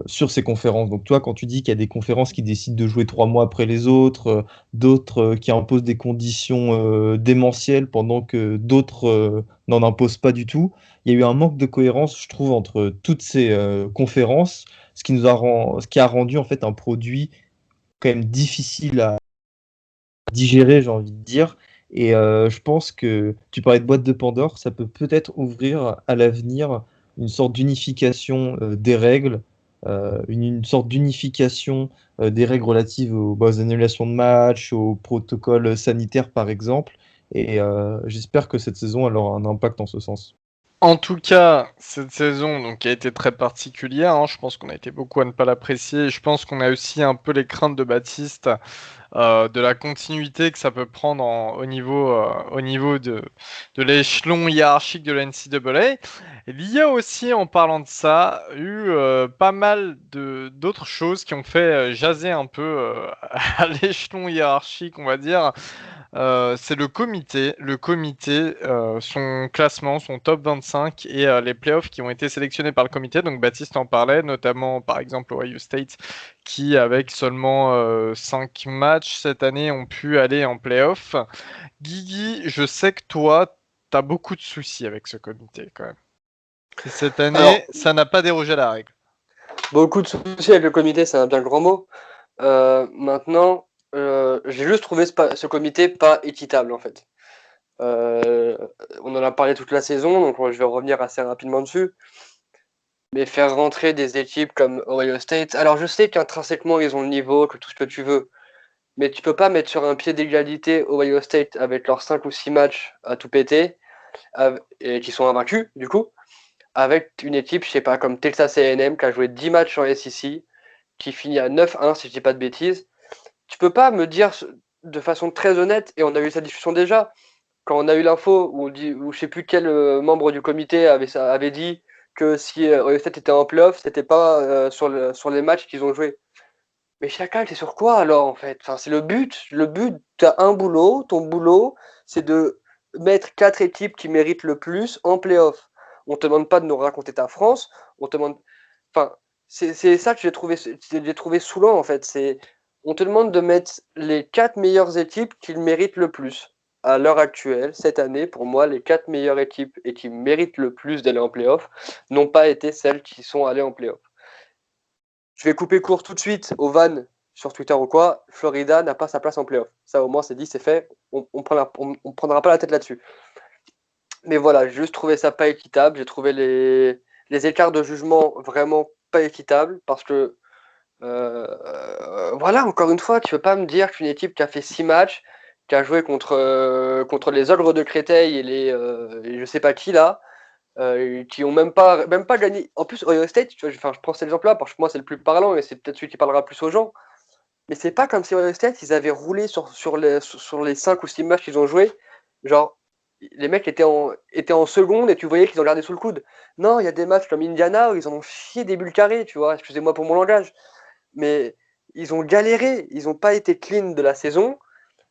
sur ces conférences. Donc toi, quand tu dis qu'il y a des conférences qui décident de jouer 3 mois après les autres, d'autres qui imposent des conditions démentielles pendant que d'autres n'en imposent pas du tout, il y a eu un manque de cohérence, je trouve, entre toutes ces conférences, ce qui a rendu en fait un produit quand même difficile à digérer, j'ai envie de dire. Et je pense que tu parlais de boîte de Pandore, ça peut peut-être ouvrir à l'avenir une sorte d'unification des règles, une sorte d'unification des règles relatives aux annulations de matchs, aux protocoles sanitaires par exemple. Et j'espère que cette saison elle aura un impact en ce sens. En tout cas, cette saison donc, qui a été très particulière, hein, je pense qu'on a été beaucoup à ne pas l'apprécier. Je pense qu'on a aussi un peu les craintes de Baptiste de la continuité que ça peut prendre au niveau de l'échelon hiérarchique de la NCAA. Il y a aussi, en parlant de ça, eu pas mal d'autres choses qui ont fait jaser un peu à l'échelon hiérarchique, on va dire. C'est le comité. Le comité, son classement, son top 25 et les playoffs qui ont été sélectionnés par le comité. Donc Baptiste en parlait, notamment par exemple Ohio State, qui avec seulement 5 matchs cette année ont pu aller en playoff. Guigui, je sais que toi, tu as beaucoup de soucis avec ce comité quand même. Et cette année, Alors, ça n'a pas dérogé à la règle. beaucoup de soucis avec le comité, c'est un bien grand mot. Maintenant, j'ai juste trouvé ce comité pas équitable en fait. On en a parlé toute la saison, donc je vais revenir assez rapidement dessus. Mais faire rentrer des équipes comme Ohio State, alors je sais qu'intrinsèquement ils ont le niveau, que tout ce que tu veux, mais tu peux pas mettre sur un pied d'égalité Ohio State avec leurs 5 ou 6 matchs à tout péter, et qui sont invaincus du coup, avec une équipe, je sais pas, comme Texas A&M qui a joué 10 matchs en SEC, qui finit à 9-1 si je dis pas de bêtises. Tu peux pas me dire de façon très honnête, et on a eu cette discussion déjà, quand on a eu l'info où je sais plus quel membre du comité avait dit que si Ohio State était en playoff, c'était pas sur les matchs qu'ils ont joué. Mais chacun, c'est sur quoi alors en fait? Enfin, c'est le but. Le but, tu as un boulot. Ton boulot, c'est de mettre 4 équipes qui méritent le plus en play-off. On te demande pas de nous raconter ta France, on te demande. Enfin, c'est ça que j'ai trouvé saoulant en fait. On te demande de mettre les 4 meilleures équipes qui méritent le plus. À l'heure actuelle, cette année, pour moi, les 4 meilleures équipes et qui méritent le plus d'aller en play-off n'ont pas été celles qui sont allées en play-off. Je vais couper court tout de suite au van sur Twitter ou quoi. Florida n'a pas sa place en play-off. Ça, au moins, c'est dit, c'est fait. On prendra pas la tête là-dessus. Mais voilà, j'ai juste trouvé ça pas équitable. J'ai trouvé les écarts de jugement vraiment pas équitables parce que voilà, encore une fois, tu peux pas me dire qu'une équipe qui a fait 6 matchs, qui a joué contre les Ogres de Créteil et je sais pas qui là, qui ont même pas gagné. En plus, Ohio State, tu vois, je prends cet exemple-là parce que moi c'est le plus parlant et c'est peut-être celui qui parlera plus aux gens. Mais c'est pas comme si Ohio State ils avaient roulé sur les 5 ou 6 matchs qu'ils ont joué. Genre, les mecs étaient en seconde et tu voyais qu'ils ont gardé sous le coude. Non, il y a des matchs comme Indiana où ils en ont chié des bulles carrées, tu vois. Excusez-moi pour mon langage. Mais ils ont galéré, ils n'ont pas été clean de la saison.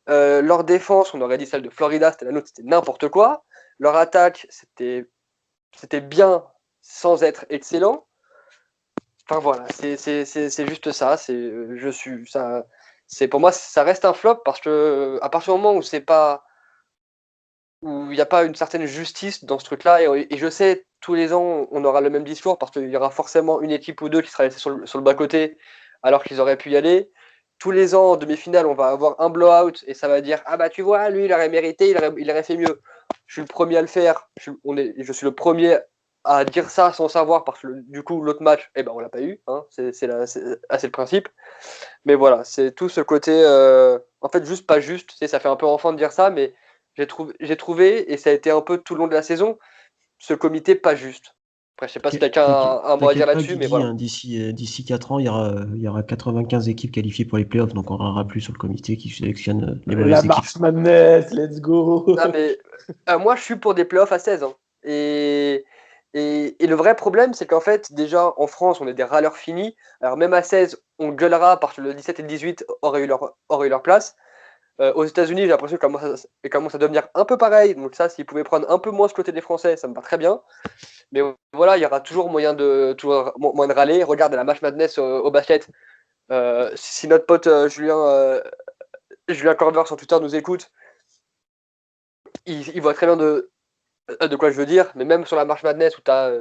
Leur défense, on aurait dit celle de Florida, c'était la nôtre, c'était n'importe quoi. Leur attaque, c'était bien sans être excellent. Enfin voilà, c'est juste ça. Pour moi, ça reste un flop parce que à partir du moment où il n'y a pas une certaine justice dans ce truc-là, et je sais, tous les ans, on aura le même discours parce qu'il y aura forcément une équipe ou deux qui sera laissée sur le bas-côté alors qu'ils auraient pu y aller. Tous les ans, en demi-finale, on va avoir un blowout et ça va dire ah bah tu vois, lui, il aurait mérité, il aurait fait mieux. Je suis le premier à le faire, je suis le premier à dire ça sans savoir parce que du coup, l'autre match, eh ben, on l'a pas eu. Hein, c'est le principe. Mais voilà, c'est tout ce côté, en fait, juste pas juste. Tu sais, ça fait un peu enfant de dire ça, mais j'ai trouvé, et ça a été un peu tout le long de la saison, ce comité pas juste. Après, je sais pas si quelqu'un a un mot à dire là-dessus, mais voilà. Hein, d'ici 4 ans, il y aura 95 équipes qualifiées pour les playoffs, donc on n'aura plus sur le comité qui sélectionne les mauvaises La équipes. March Madness, let's go. Non, mais moi, je suis pour des playoffs à 16 ans. Et le vrai problème, c'est qu'en fait, déjà, en France, on est des râleurs finis. Alors, même à 16, on gueulera parce que le 17 et le 18 auraient eu leur place. Aux États-Unis, j'ai l'impression que commence à devenir un peu pareil. Donc, ça, s'ils pouvaient prendre un peu moins ce côté des Français, ça me va très bien. Mais voilà, il y aura toujours moyen de râler. Regarde la March Madness au basket. Si notre pote Julien Corver sur Twitter nous écoute, il voit très bien de quoi je veux dire, mais même sur la March Madness où tu as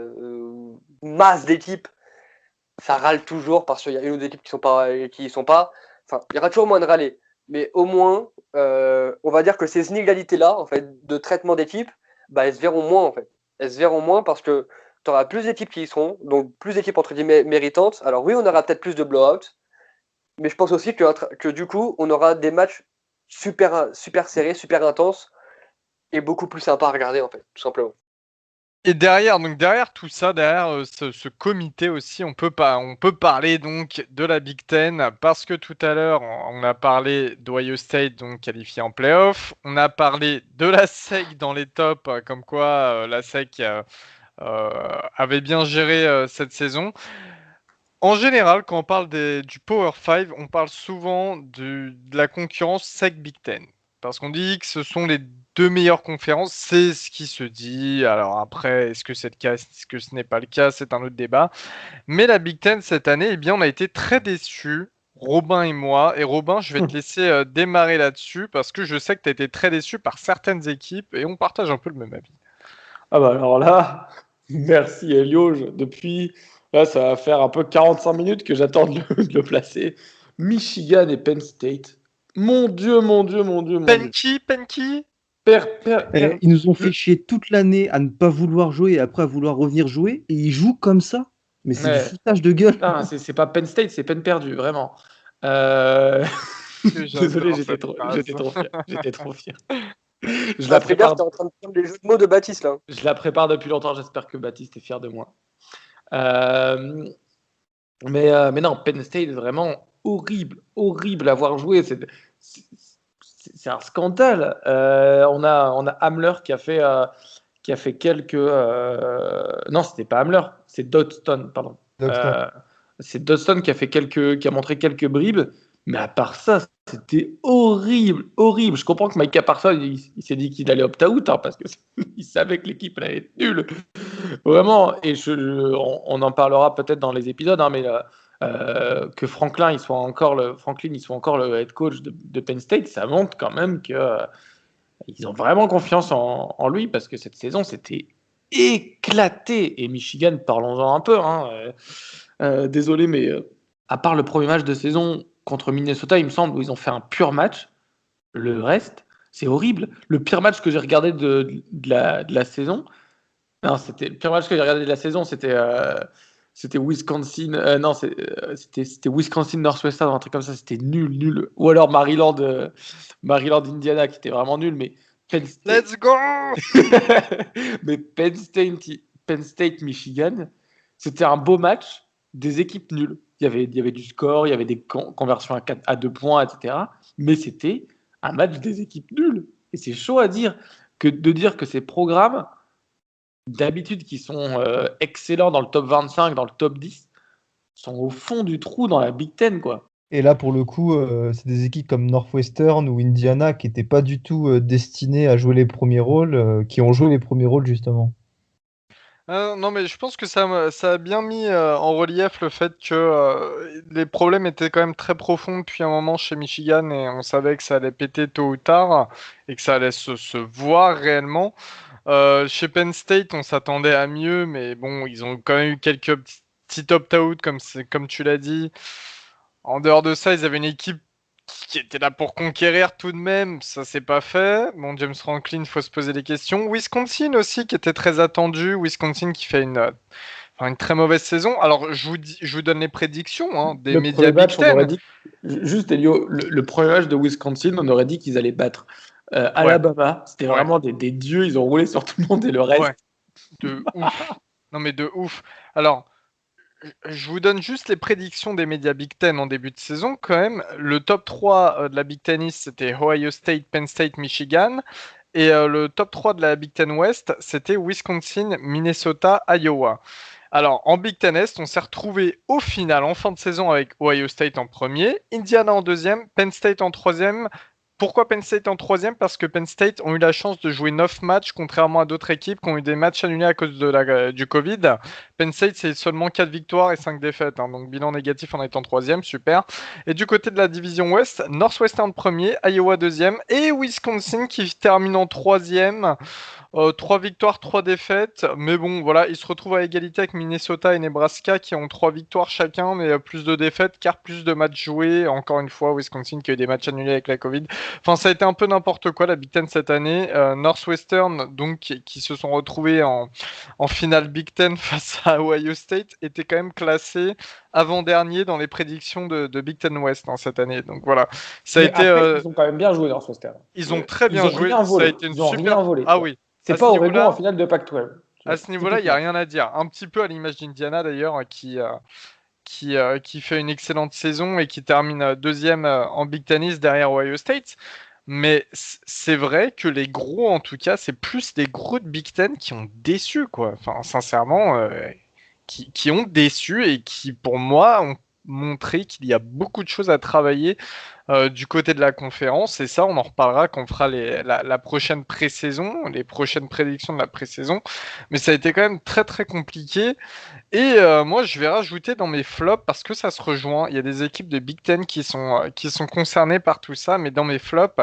masse d'équipes, ça râle toujours parce qu'il y a une ou deux équipes qui y sont pas. Enfin, il y aura toujours moins de râler. Mais au moins, on va dire que ces inégalités-là, en fait, de traitement d'équipes, bah, elles se verront moins, en fait. Elles se verront moins parce que tu auras plus d'équipes qui y seront, donc plus d'équipes entre guillemets méritantes. Alors oui, on aura peut-être plus de blowout, mais je pense aussi que du coup, on aura des matchs super, super serrés, super intenses, et beaucoup plus sympa à regarder en fait, tout simplement. Et derrière tout ça, derrière ce comité aussi, on peut parler donc de la Big Ten parce que tout à l'heure on a parlé d'Ohio State donc qualifié en playoff, on a parlé de la SEC dans les tops, comme quoi la SEC avait bien géré cette saison. En général, quand on parle du Power 5, on parle souvent de la concurrence SEC-Big Ten. Parce qu'on dit que ce sont les deux meilleures conférences, c'est ce qui se dit. Alors après, est-ce que c'est le cas, est-ce que ce n'est pas le cas, c'est un autre débat. Mais la Big Ten cette année, eh bien, on a été très déçus, Robin et moi. Et Robin, je vais te laisser démarrer là-dessus parce que je sais que tu as été très déçu par certaines équipes et on partage un peu le même avis. Ah bah alors là, merci Elio. Là, ça va faire un peu 45 minutes que j'attends de le placer. Michigan et Penn State. Mon Dieu, mon Dieu, mon Dieu, mon Dieu. Penky Ils nous ont fait chier toute l'année à ne pas vouloir jouer et après à vouloir revenir jouer et ils jouent comme ça. Mais c'est du foutage de gueule. Ah, c'est pas Penn State, c'est peine perdue, vraiment. Désolé, j'étais trop fier. Je la prépare. T'es en train de prendre les jeux de mots de Baptiste là. Je la prépare depuis longtemps. J'espère que Baptiste est fier de moi. Mais non, Penn State est vraiment horrible à voir jouer. C'est un scandale. On a Hamler qui a fait quelques. Non, c'était pas Hamler, c'est Dodson, pardon. C'est Dodson qui a montré quelques bribes, Mais à part ça, c'était horrible, horrible. Je comprends que Micah Parsons, il s'est dit qu'il allait opt-out parce que il savait que l'équipe allait être nulle. Vraiment. Et on en parlera peut-être dans les épisodes, hein, mais que Franklin, il soit encore le head coach de Penn State, ça montre quand même que ils ont vraiment confiance en lui parce que cette saison, c'était éclaté. Et Michigan, parlons-en un peu. Hein, désolé, mais à part le premier match de saison contre Minnesota, il me semble, où ils ont fait un pur match, le reste, c'est horrible. Le pire match que j'ai regardé de la saison, non, le pire match que j'ai regardé de la saison, c'était Wisconsin. Non, c'était Wisconsin Northwestern, un truc comme ça. C'était nul. Ou alors Maryland Indiana, qui était vraiment nul, mais Penn State. Let's go. Mais Penn State Michigan, c'était un beau match des équipes nulles. Il y avait du score, il y avait des conversions à 2 points, etc. Mais c'était un match des équipes nulles. Et c'est chaud à dire de dire que ces programmes, d'habitude qui sont excellents dans le top 25, dans le top 10, sont au fond du trou dans la Big Ten, quoi. Et là, pour le coup, c'est des équipes comme Northwestern ou Indiana qui n'étaient pas du tout destinées à jouer les premiers rôles, qui ont joué les premiers rôles justement. Non, mais je pense que ça a bien mis en relief le fait que les problèmes étaient quand même très profonds depuis un moment chez Michigan et on savait que ça allait péter tôt ou tard et que ça allait se voir réellement. Chez Penn State, on s'attendait à mieux, mais bon, ils ont quand même eu quelques petits opt-out, comme tu l'as dit. En dehors de ça, ils avaient une équipe qui était là pour conquérir tout de même. Ça s'est pas fait. Bon, James Franklin, faut se poser des questions. Wisconsin aussi, qui était très attendu. Wisconsin qui fait une très mauvaise saison. Alors, je vous donne les prédictions hein, des Le médias premier match, Big on aurait Ten. dit, juste Elio, le premier match de Wisconsin, on aurait dit qu'ils allaient battre Alabama. C'était Ouais. vraiment des dieux, ils ont roulé sur tout le monde et le reste. Ouais. De ouf. Non, mais de ouf. Alors, je vous donne juste les prédictions des médias Big Ten en début de saison. Quand même, le top 3 de la Big Ten East, c'était Ohio State, Penn State, Michigan. Et le top 3 de la Big Ten West, c'était Wisconsin, Minnesota, Iowa. Alors, en Big Ten Est, on s'est retrouvé au final, en fin de saison, avec Ohio State en premier, Indiana en deuxième, Penn State en troisième. Pourquoi Penn State en troisième? Parce que Penn State ont eu la chance de jouer 9 matchs, contrairement à d'autres équipes qui ont eu des matchs annulés à cause du Covid. Penn State, c'est seulement 4 victoires et 5 défaites. Hein, donc, bilan négatif en étant troisième, super. Et du côté de la division Ouest, Northwestern premier, Iowa deuxième et Wisconsin qui termine en troisième. 3 victoires, 3 défaites. Mais bon, voilà, ils se retrouvent à égalité avec Minnesota et Nebraska qui ont 3 victoires chacun, mais plus de défaites car plus de matchs joués. Encore une fois, Wisconsin qui a eu des matchs annulés avec la Covid. Enfin, ça a été un peu n'importe quoi la Big Ten cette année. Northwestern, donc, qui se sont retrouvés en finale Big Ten face à Ohio State, était quand même classé avant-dernier dans les prédictions de Big Ten West cette année. Donc voilà, ça a Mais été. après, ils ont quand même bien joué Northwestern. Ils ont très bien joué. Rien volé. Ça a été une Ils ont super. rien volé. Ah oui. C'est À pas ce Oregon niveau-là- en finale de Pac-12. À ce niveau-là, il n'y a rien à dire. Un petit peu à l'image d'Indiana d'ailleurs, qui fait une excellente saison et qui termine deuxième en Big Ten East derrière Ohio State. Mais c'est vrai que les gros, en tout cas, c'est plus les gros de Big Ten qui ont déçu, quoi. Enfin, sincèrement, qui ont déçu et qui, pour moi, ont montré qu'il y a beaucoup de choses à travailler du côté de la conférence. Et ça, on en reparlera quand on fera la prochaine pré-saison, les prochaines prédictions de la pré-saison. Mais ça a été quand même très très compliqué. Et moi, je vais rajouter dans mes flops, parce que ça se rejoint, il y a des équipes de Big Ten qui sont concernées par tout ça, mais dans mes flops,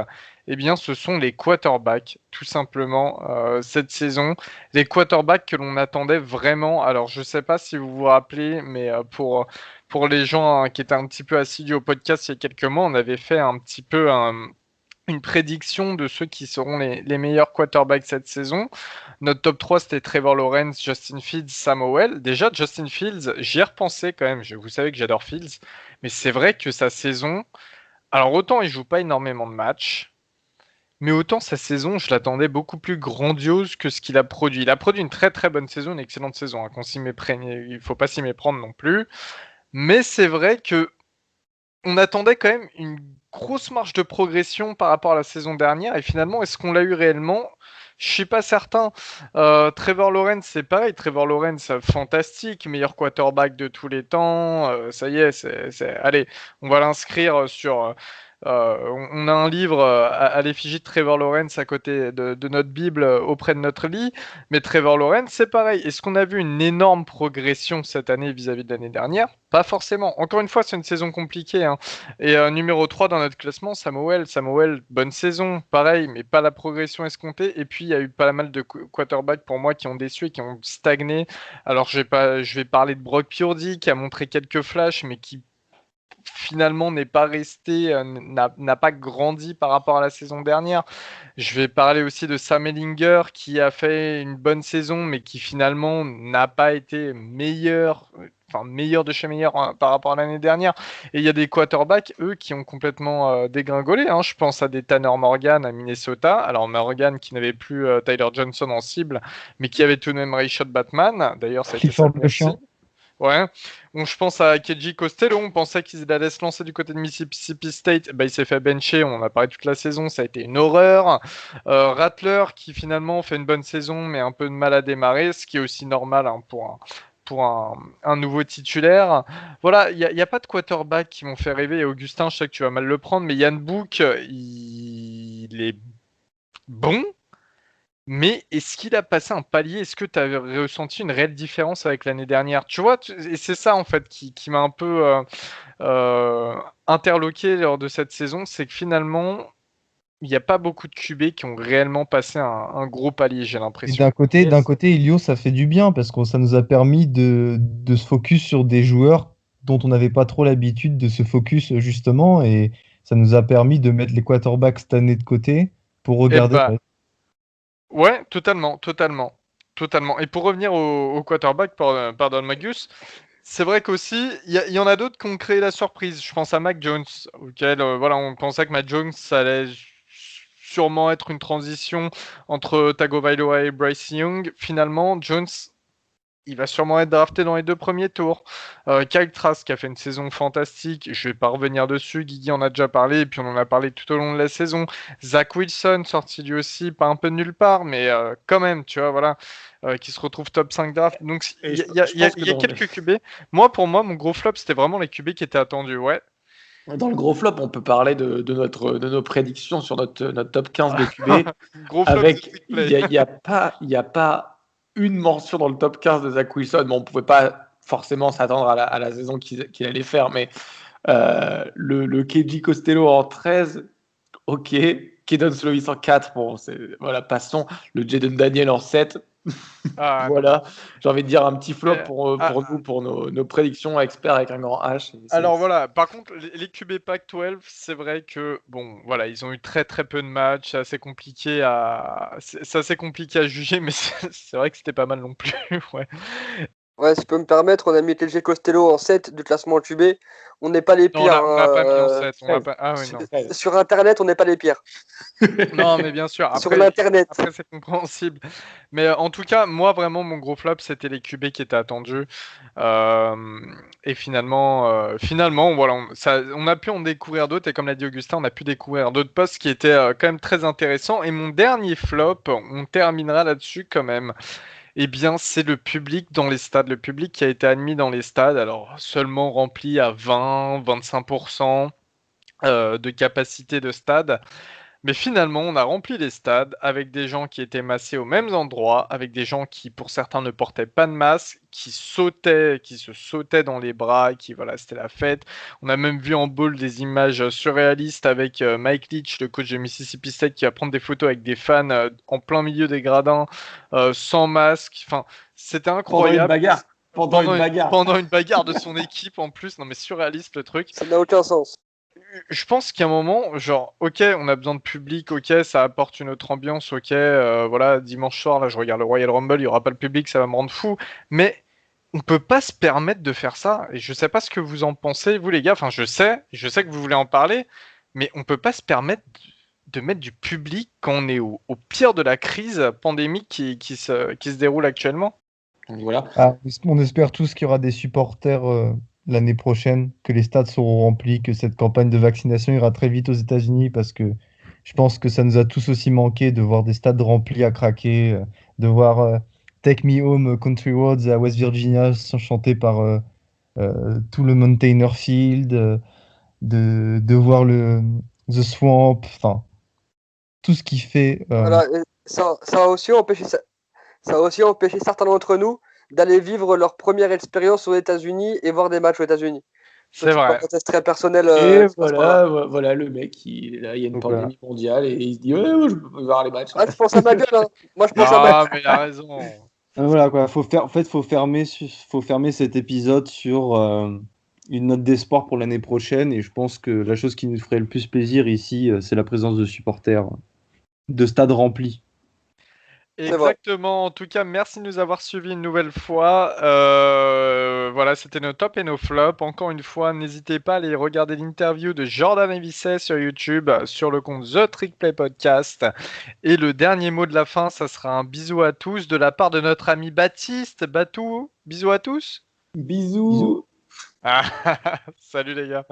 eh bien, ce sont les quarterbacks, tout simplement, cette saison. Les quarterbacks que l'on attendait vraiment. Alors, je ne sais pas si vous vous rappelez, mais pour les gens qui étaient un petit peu assidus au podcast il y a quelques mois, on avait fait un petit peu une prédiction de ceux qui seront les meilleurs quarterbacks cette saison. Notre top 3, c'était Trevor Lawrence, Justin Fields, Sam Howell. Déjà, Justin Fields, j'y ai repensé quand même. Vous savez que j'adore Fields. Mais c'est vrai que sa saison... Alors, autant il joue pas énormément de matchs, mais autant sa saison, je l'attendais beaucoup plus grandiose que ce qu'il a produit. Il a produit une très très bonne saison, une excellente saison. Hein, il ne faut pas s'y méprendre non plus. Mais c'est vrai que on attendait quand même une grosse marge de progression par rapport à la saison dernière. Et finalement, est-ce qu'on l'a eu réellement? Je suis pas certain. Trevor Lawrence, c'est pareil. Trevor Lawrence, fantastique, meilleur quarterback de tous les temps. Ça y est, allez, on va l'inscrire sur. On a un livre à l'effigie de Trevor Lawrence à côté de notre Bible auprès de notre lit. Mais Trevor Lawrence, c'est pareil. Est-ce qu'on a vu une énorme progression cette année vis-à-vis de l'année dernière? Pas forcément. Encore une fois, c'est une saison compliquée, hein. Et numéro 3 dans notre classement, Samuel, bonne saison, pareil, mais pas la progression escomptée. Et puis, il y a eu pas mal de quarterbacks pour moi qui ont déçu et qui ont stagné. Alors, je vais parler de Brock Purdy qui a montré quelques flashs, mais qui finalement n'est pas resté, n'a pas grandi par rapport à la saison dernière. Je vais parler aussi de Sam Ehlinger qui a fait une bonne saison, mais qui finalement n'a pas été meilleur de chez meilleur par rapport à l'année dernière. Et il y a des quarterbacks, eux, qui ont complètement dégringolé. Hein. Je pense à des Tanner Morgan à Minnesota. Alors Morgan qui n'avait plus Tyler Johnson en cible, mais qui avait tout de même Rashad Batman. D'ailleurs, ça a été Clifford le chien. Ouais. Bon, je pense à Keji Costello. On pensait qu'il allait se lancer du côté de Mississippi State. Bah, il s'est fait bencher. On en a parlé toute la saison. Ça a été une horreur. Rattler qui finalement fait une bonne saison, mais un peu de mal à démarrer, ce qui est aussi normal hein, pour un nouveau titulaire. Voilà, il n'y a pas de quarterback qui m'ont fait rêver. Et Augustin, je sais que tu vas mal le prendre, mais Yann Book, il est bon. Mais est-ce qu'il a passé un palier? Est-ce que tu as ressenti une réelle différence avec l'année dernière? Tu vois, et c'est ça en fait qui m'a un peu interloqué lors de cette saison, c'est que finalement, il n'y a pas beaucoup de QB qui ont réellement passé un gros palier, j'ai Et l'impression. d'un côté, Elio, ça fait du bien parce que ça nous a permis de se focus sur des joueurs dont on n'avait pas trop l'habitude de se focus justement, et ça nous a permis de mettre les quarterbacks cette année de côté pour regarder. Ouais, totalement. Et pour revenir au quarterback, pardon Magus, c'est vrai qu'aussi, il y en a d'autres qui ont créé la surprise. Je pense à Mac Jones, auquel voilà, on pensait que Mac Jones ça allait sûrement être une transition entre Tagovailoa et Bryce Young. Finalement, Jones, il va sûrement être drafté dans les 2 premiers tours. Kyle Trask qui a fait une saison fantastique. Je vais pas revenir dessus. Guigui en a déjà parlé et puis on en a parlé tout au long de la saison. Zach Wilson sorti lui aussi, pas un peu de nulle part, mais quand même, tu vois, voilà, qui se retrouve top 5 draft. Donc il y a quelques QB. Pour moi, mon gros flop, c'était vraiment les QB qui étaient attendus. Ouais. Dans le gros flop, on peut parler de nos prédictions sur notre top 15 de QB. Gros flop, avec il y a pas une mention dans le top 15 de Zach Wilson. Bon, on ne pouvait pas forcément s'attendre à la saison qu'il allait faire, mais le KJ Costello en 13, ok. Kedon Slovis en 4, bon, voilà, passons. Le Jaden Daniel en 7. Voilà, j'ai envie de dire un petit flop pour nous, pour nos prédictions experts avec un grand H. Alors voilà, par contre, les QB Pac-12, c'est vrai que bon, voilà, ils ont eu très très peu de matchs, c'est assez compliqué à juger, mais c'est vrai que c'était pas mal non plus, ouais. Ouais, si je peux me permettre, on a mis KJ Costello en 7 du classement QB. On n'est pas les pires. Non, on n'a pas mis en 7. Ah, oui, non. Sur Internet, on n'est pas les pires. Non, mais bien sûr. Après, sur l'Internet. Après, c'est compréhensible. Mais en tout cas, moi, vraiment, mon gros flop, c'était les QB qui étaient attendus. Et finalement, voilà, on a pu en découvrir d'autres. Et comme l'a dit Augustin, on a pu découvrir d'autres postes qui étaient quand même très intéressants. Et mon dernier flop, on terminera là-dessus quand même. Eh bien, c'est le public dans les stades. Le public qui a été admis dans les stades, alors seulement rempli à 20-25% de capacité de stade. Mais finalement, on a rempli les stades avec des gens qui étaient massés aux mêmes endroits, avec des gens qui, pour certains, ne portaient pas de masque, qui se sautaient dans les bras, qui, voilà, c'était la fête. On a même vu en bowl des images surréalistes avec Mike Leach, le coach de Mississippi State, qui va prendre des photos avec des fans en plein milieu des gradins, sans masque. Enfin, c'était incroyable. Pendant une bagarre de son équipe en plus. Non, mais surréaliste le truc. Ça n'a aucun sens. Je pense qu'à un moment, genre, ok, on a besoin de public, ok, ça apporte une autre ambiance, ok, voilà, dimanche soir, là, je regarde le Royal Rumble, il n'y aura pas le public, ça va me rendre fou, mais on peut pas se permettre de faire ça, et je sais pas ce que vous en pensez, vous les gars, enfin, je sais que vous voulez en parler, mais on peut pas se permettre de mettre du public quand on est au pire de la crise pandémique qui se déroule actuellement. Donc, voilà. On espère tous qu'il y aura des supporters l'année prochaine, que les stades seront remplis, que cette campagne de vaccination ira très vite aux États-Unis, parce que Je pense que ça nous a tous aussi manqué de voir des stades remplis à craquer, de voir Take Me Home Country Roads à West Virginia chanté par tout le Mountaineer Field, de voir The Swamp, enfin, tout ce qui fait. Voilà, et ça a aussi empêché, ça a aussi empêché certains d'entre nous d'aller vivre leur première expérience aux États-Unis et voir des matchs aux États-Unis. C'est vrai. C'est très personnel. Et voilà, le mec, il est là, il y a une Donc, pandémie mondiale et il se dit ouais, je peux voir les matchs. Ah, je pense à ma gueule, hein. Moi, je pense à ma Ah, mais il a raison. Voilà quoi, faut fermer cet épisode sur une note d'espoir pour l'année prochaine et je pense que la chose qui nous ferait le plus plaisir ici, c'est la présence de supporters, de stades remplis. C'est vrai. Exactement. En tout cas, merci de nous avoir suivis une nouvelle fois. Voilà, c'était nos tops et nos flops. Encore une fois, n'hésitez pas à aller regarder l'interview de Jordan Evisset sur YouTube, sur le compte The Trick Play Podcast. Et le dernier mot de la fin, ça sera un bisou à tous de la part de notre ami Baptiste. Batou, bisous à tous. Bisous. Ah, salut les gars.